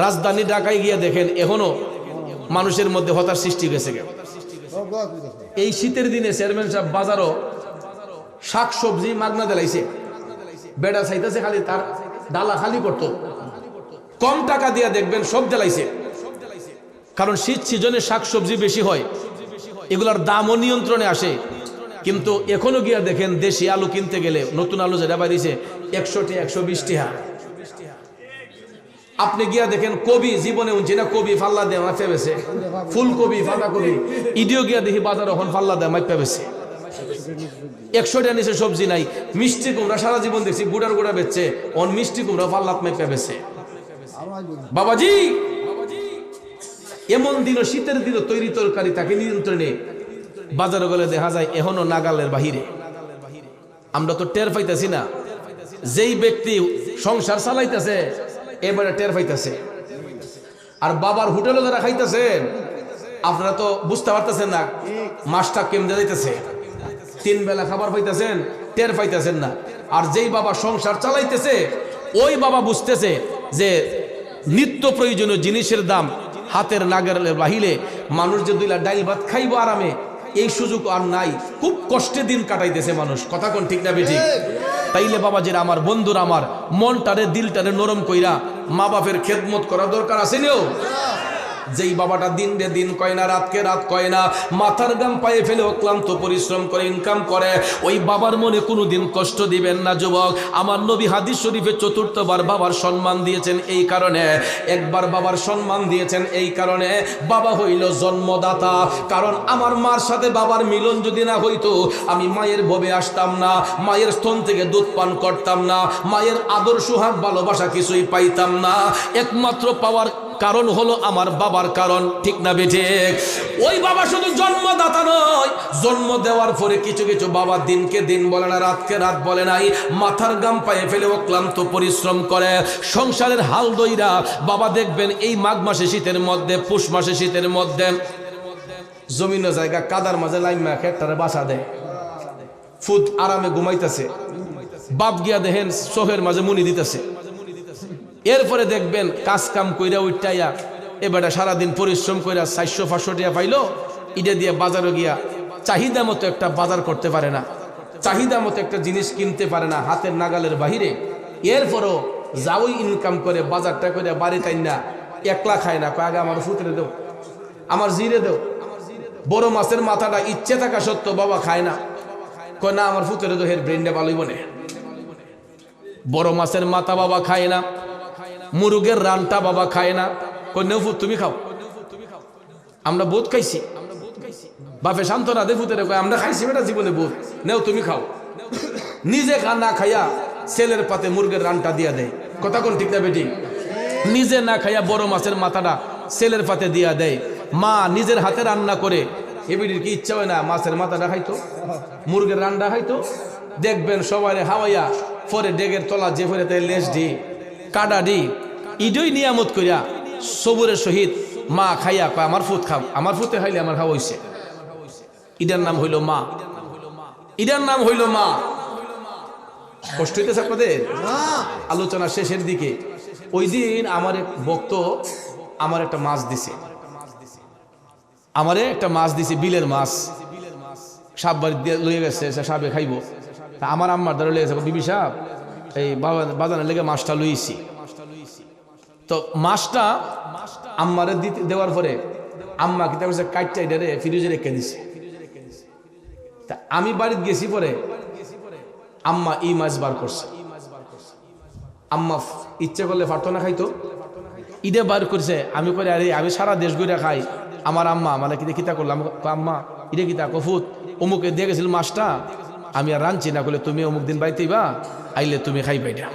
রাজধানী ঢাকায় গিয়ে দেখেন এখনো মানুষের মধ্যে হতাশ সৃষ্টি হয়েছে। এই শীতের দিনে চেয়ারম্যান সাহেব বাজারও শাক সবজি মাগনা দিলাইছে, বেড়া চাইতেছে খালি তার ডালা খালি করতো, কম টাকা দিয়ে দেখবেন সব দিলাইছে। কারণ শীত সিজনে শাক সবজি বেশি হয়, এগুলার দামও নিয়ন্ত্রণে আসে। কিন্তু এখনো গিয়া দেখেন দেশি আলু কিনতে গেলে, নতুন আলু যেটা বাইরেছে 100 টাকা 120 টাকা। আপনি গিয়া দেখেন কবি, জীবনে উনছি না কবি ফাল্লা দেয় মাইপা বেছে, ফুলকবি বাঁধাকবি ইডিও গিয়া দেখি বাজার এখন ফাল্লা দেয় মাইপা বেছে। 100 টাকা নিচে সবজি নাই। মিষ্টি কুমড়া সারা জীবন দেখছি গুড়ার গুড়া বেচছে, অন মিষ্টি কুমড়া ফাল্লাত মাইপা বেছে। বাবাজি, এমন দিন শীতের দিন তৈরি তরকারি তাকে নিয়ন্ত্রণে বাজারে গেলে দেখা যায় এখনো নাগালের বাহিরে। আমরা তো টের পাইতেছি না। যেই ব্যক্তি সংসার চালাইতেছে এবারে টের পাইতেছে, আর বাবার হোটেলে যারা খাইতেছেন আপনারা তো বুঝতে পারতেছেন না মাসটা কেমনে যাইতেছে। 3 বেলা খাবার পাইতেছেন, টের পাইতেছেন না। আর যেই বাবা সংসার চালাইতেছে ওই বাবা বুঝতেছে যে নিত্য প্রয়োজনীয় জিনিসের দাম হাতের নাগালের বাহিরে। মানুষ যে 2 ডাইল ভাত খাইবো আরামে, এই সুযোগ আর নাই। খুব কষ্টে দিন কাটাইতেছে মানুষ, কথা কোন ঠিক না বেঠিক? তাইলে বাবাজিরা আমার, বন্ধুরা আমার, মনটারে দিলটারে নরম কইরা মা বাপের খেদমত করা দরকার আছে নিও। যেই বাবাটা দিন রে দিন কয় না, রাতকে রাত কয় না, মাথার গাম পায়ে ফেলে অক্লান্ত পরিশ্রম করে ইনকাম করে, ওই বাবার মনে কোনোদিন কষ্ট দিবেন না যুবক। আমার নবী হাদিস শরীফে 4বার বাবার সম্মান দিয়েছেন এই কারণে, একবার বাবার সম্মান দিয়েছেন এই কারণে, বাবা হইল জন্মদাতা। কারণ আমার মার সাথে বাবার মিলন যদি না হইতো, আমি মায়ের ভবে আসতাম না, মায়ের স্তন থেকে দুধ পান করতাম না, মায়ের আদর সোহাগ ভালোবাসা কিছুই পাইতাম না। একমাত্র পাওয়ার কারণ হলো আমার বাবার কারণ, ঠিক না বেঠিক? ওই বাবা শুধু জন্মদাতা নয়, জন্ম দেওয়ার পরে কিছু কিছু বাবা দিনকে দিন বলে না, রাতকে রাত বলে নাই, মাথার গাম পায়ে ফেলে অক্লান্ত পরিশ্রম করে সংসারের হাল দইরা। বাবা দেখবেন এই মাঘ মাসে শীতের মধ্যে, পুষ মাসে শীতের মধ্যে জমিন জায়গা কাদার মাঝে লাইমা খেটারে বাসা দেয়, ফুট আরামে ঘুমাইতেছে। বাপ গিয়া দেখেন চোখের মাঝে মুনি দিতেছে। এরপরে দেখবেন কাজ কাম কইরা উঠাইয়া এবারে সারাদিন পরিশ্রম কইরা 400-500 টাকা পাইলো, ইটা দিয়ে বাজারে গিয়া চাহিদা মতো একটা বাজার করতে পারে না, চাহিদা মতো একটা জিনিস কিনতে পারে না হাতের নাগালের বাহিরে। এরপরও যাওই ইনকাম করে বাজারটা করে বাড়ি টাইন না, একলা খায় না, কয় আগে আমার ফুটরে দেও, আমার জিরে দেও। বড় মাছের মাথাটা ইচ্ছে থাকা সত্ত্বেও বাবা খায় না, কয় না আমার ফুটরে দেও, হের ব্রেনটা ভালোই বনে। বড় মাছের মাথা বাবা খায় না, মুরগের রানটা বাবা খায় না, কই নেও ফুত তুমি খাও, আমরা বোধ খাইছি। বাপে সান্ত্বনা দে ফুতের কয় আমরা খাইছি বেটা জীবনে বোধ, নেও তুমি খাও। নিজে না খাইয়া ছেলের পাতে মুরগের রানটা দিয়া দেয়, কথা কোন ঠিক না বেটি? নিজে না খাইয়া বড় মাছের মাথাটা ছেলের পাতে দিয়া দেয়। মা নিজের হাতে রান্না করে, এবিটির কি ইচ্ছা হয় না মাছের মাথাটা খাইতো, মুরগের রান্না খাইতো? দেখবেন সবাই হাওয়াইয়া পরে ডেগের তলা যে ফেরে তাই লেজ দি কাডা দি ইডই নিয়ামত করিয়া সবুরের সহিত মা খাইয়া কয় আমার ফুত খাও, আমার ফুতে খাইলে আমার খাওয়া হইছে। ইডার নাম হইল মা, ইডার নাম হইল মা। কষ্ট হইতেছে আপনাদের? আলোচনা শেষের দিকে ওই দিন আমার এক ভক্ত আমার একটা মাছ দিছে, আমারে একটা মাছ দিছে, বিলের মাছ। সাপ বাড়ি দিয়ে লইয়ে গেছে, সাপে খাইব। তা আমার আম্মার দ্বারা লইয়ে গেছে, বিবি সাপ এই বাজানের লেগে মাছটা লইছি। তো মাছটা আম্মারে দেওয়ার পরে আম্মা কি করছে, কাটটা এটারে ফ্রিজে রেখে দিছে। তা আমি বাড়িতে গেছি, পরে আম্মা এই মাছ বার করছে। আম্মা ইচ্ছে করলে পারতো না খাইতো, ঈদে বার করছে। আমি করে আরে আমি সারা দেশ ঘুরে খাই। আমার আম্মা মানে কিতা করলাম, আম্মা ইরে কিতা কফুত অমুকে দিয়ে গেছিল মাছটা, আমি আর রাঁধছি না, করলে তুমি অমুক দিন বাইতেইবা, আইলে তুমি খাইবাই না।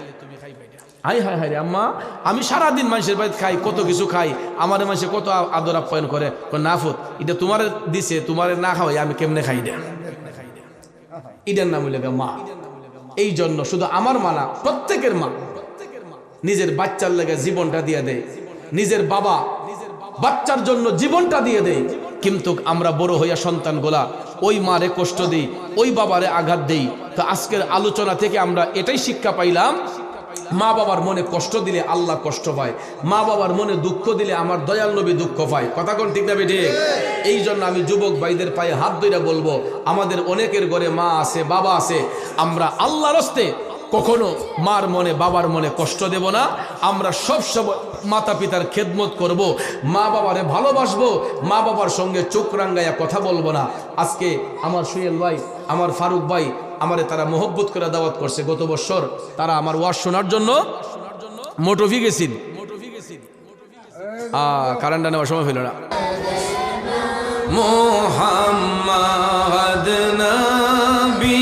হাই হাই হাই রে আম্মা, আমি সারাদিন মানুষের বাড়িতে খাই, কত কিছু খাই, আমার মানুষে কত আদর আপ্যায়ন করে। না ফুত, এটা তোমার দিছে, তোমার না খাওয়াই আমি কেমনে খাই না। এটার নাম হইলে মা। এই জন্য শুধু আমার মা না, প্রত্যেকের মা নিজের বাচ্চার লেগে জীবনটা দিয়ে দেয়। নিজের বাবা বাচ্চার জন্য জীবনটা দিয়ে দেয়, কিন্তু আমরা বড় হইয়া সন্তানগুলা ওই মারে কষ্ট দিই, ওই বাবারে আঘাত দেই। তো আজকের আলোচনা থেকে আমরা এটাই শিক্ষা পাইলাম, মা বাবার মনে কষ্ট দিলে আল্লাহ কষ্ট পায়, মা বাবার মনে দুঃখ দিলে আমার দয়াল নবী দুঃখ পায়। কথা কোন ঠিক না বেঠিক? এই জন্য আমি যুবক ভাইদের পায়ে হাত ধরে বলবো, আমাদের অনেকের ঘরে মা আছে, বাবা আছে, আমরা আল্লাহর হস্তে কখনো মার মনে বাবার মনে কষ্ট দেব না। আমরা সব সময় মাতা পিতার খেদমত করব, মা বাবারে ভালোবাসবো, মা বাবার সঙ্গে চোখ রাঙ্গাইয়া কথা বলবো না। আজকে আমার সুয়েল ভাই, আমার ফারুক ভাই আমারে তারা মোহব্বত করে দাওয়াত করছে। গত বছর তারা আমার ওয়াজ শোনার জন্য মোটরফি গেছিল, কারেন্টটা নেওয়ার সময় হইল না। মুহাম্মদ নবী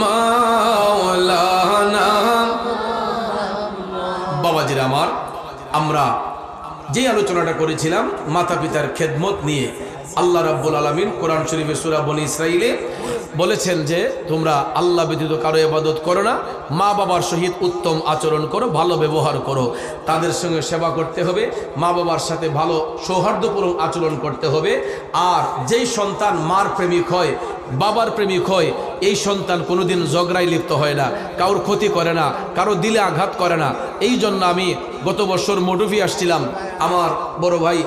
মাওলানা। বাবাজিরা আমার, আমরা যে আলোচনাটা করেছিলাম মাতা পিতার খেদমত নিয়ে, আল্লাহ রাব্বুল আলামিন কোরআন শরীফে সূরা বনী ইসরাঈলে বলেছেন যে তোমরা আল্লাহ ব্যতীত কারো ইবাদত করো না, মা বাবার সহিত উত্তম আচরণ করো, ভালো ব্যবহার করো, তাদের সঙ্গে সেবা করতে হবে, মা বাবার সাথে ভালো সৌহার্দ্যপূর্ণ আচরণ করতে হবে। আর যেই সন্তান মার প্রেমিক হয়, বাবার প্রেমিক হয়, এই সন্তান কোনোদিন ঝগড়ায় লিপ্ত হয় না, কারোর ক্ষতি করে না, কারো দিলে আঘাত করে না। এই জন্য আমি গত বছর মোটরফি আসছিলাম, আমার বড় ভাই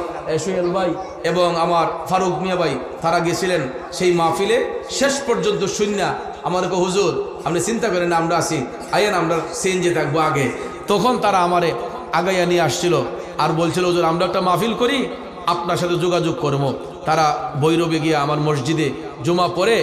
সুহেল ভাই এবং আমার ফারুক মিয়া ভাই তারা গেছিলেন সেই মাহফিলে। শেষ পর্যন্ত শূন্য আমাদেরকে হুজুর আপনি চিন্তা করেন না, আমরা আছি, আইয়েন আমরা সিএনজি থাকবো আগে। তখন তারা আমারে আগাইয়া নিয়ে আসছিল আর বলছিল হুজুর আমরা একটা মাহফিল করি, আপনার সাথে যোগাযোগ করবো। তারা ভৈরবে গিয়ে আমার মসজিদে জুমা পড়ে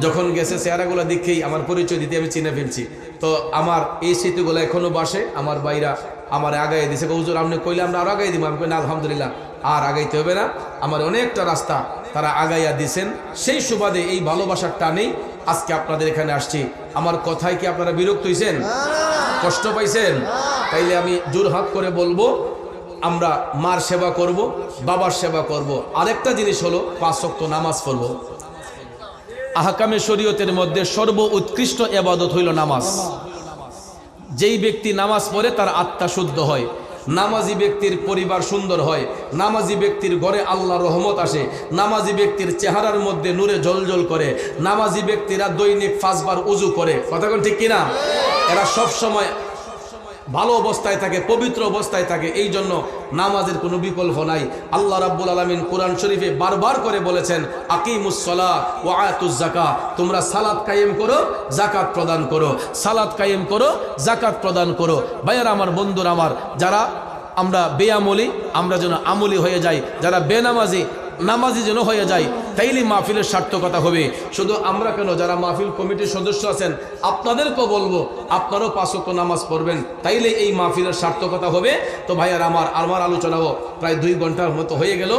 যখন গেছে, চেহারাগুলো দেখেই আমার পরিচয় দিতে আমি চিনে ফেলছি। তো আমার এই স্মৃতিগুলো এখনো বাসে। আমার ভাইরা আমার আগাই দিছে, হুজুর আপনি কইলে আমরা আরো আগাই দিব। আমি কই না আলহামদুলিল্লাহ, আর আগাইতে হবে না, আমার অনেকটা রাস্তা তারা আগাইয়া দিছেন। সেই সুবাদে এই ভালোবাসার টানেই আজকে আপনাদের এখানে আসছি। আমার কথায় কি আপনারা বিরক্ত হইছেন, কষ্ট পাইছেন? তাইলে আমি জোরহাত করে বলবো, আমরা মার সেবা করব, বাবার সেবা করব। আরেকটা জিনিস হলো 5 ওয়াক্ত নামাজ পড়ব। আহকামে শরীয়তের মধ্যে সর্ব উৎকৃষ্ট ইবাদত হইল নামাজ। যেই ব্যক্তি নামাজ পড়ে তার আত্মা শুদ্ধ হয়, নামাজি ব্যক্তির পরিবার সুন্দর হয়, নামাজি ব্যক্তির ঘরে আল্লাহর রহমত আসে, নামাজি ব্যক্তির চেহারার মধ্যে নূরে জ্বলজ্বল করে, নামাজি ব্যক্তিরা দৈনিক 5 বার উজু করে। কথা কোন ঠিক কিনা? এরা সব সময় ভালো অবস্থায় থাকে, পবিত্র অবস্থায় থাকে। এই জন্য নামাজের কোনো বিকল্প নাই। আল্লাহ রাব্বুল আলামিন কোরআন শরীফে বারবার করে বলেছেন, আকিমুস সালাহ ওয়া আতুজ যাকাত, তোমরা সালাত কায়েম করো, যাকাত প্রদান করো, সালাত কায়েম করো, যাকাত প্রদান করো। ভাইয়ারা আমার, বন্ধুরা আমার, যারা আমরা বেআমলি আমরা যেন আমলি হয়ে যাই, যারা বেনামাজি নামাজি যেন হয়ে যাই। তাইলে মাহফিলের সার্থকতা হবে। শুধু আমরা কেন, যারা মাহফিল কমিটির সদস্য আছেন আপনাদেরকেও বলবো, আপনারাও 5 ওয়াক্ত নামাজ পড়বেন, তাইলে এই মাহফিলের সার্থকতা হবে। তো ভাইয়ার আমার আলোচনাও প্রায় 2 ঘন্টার মতো হয়ে গেল।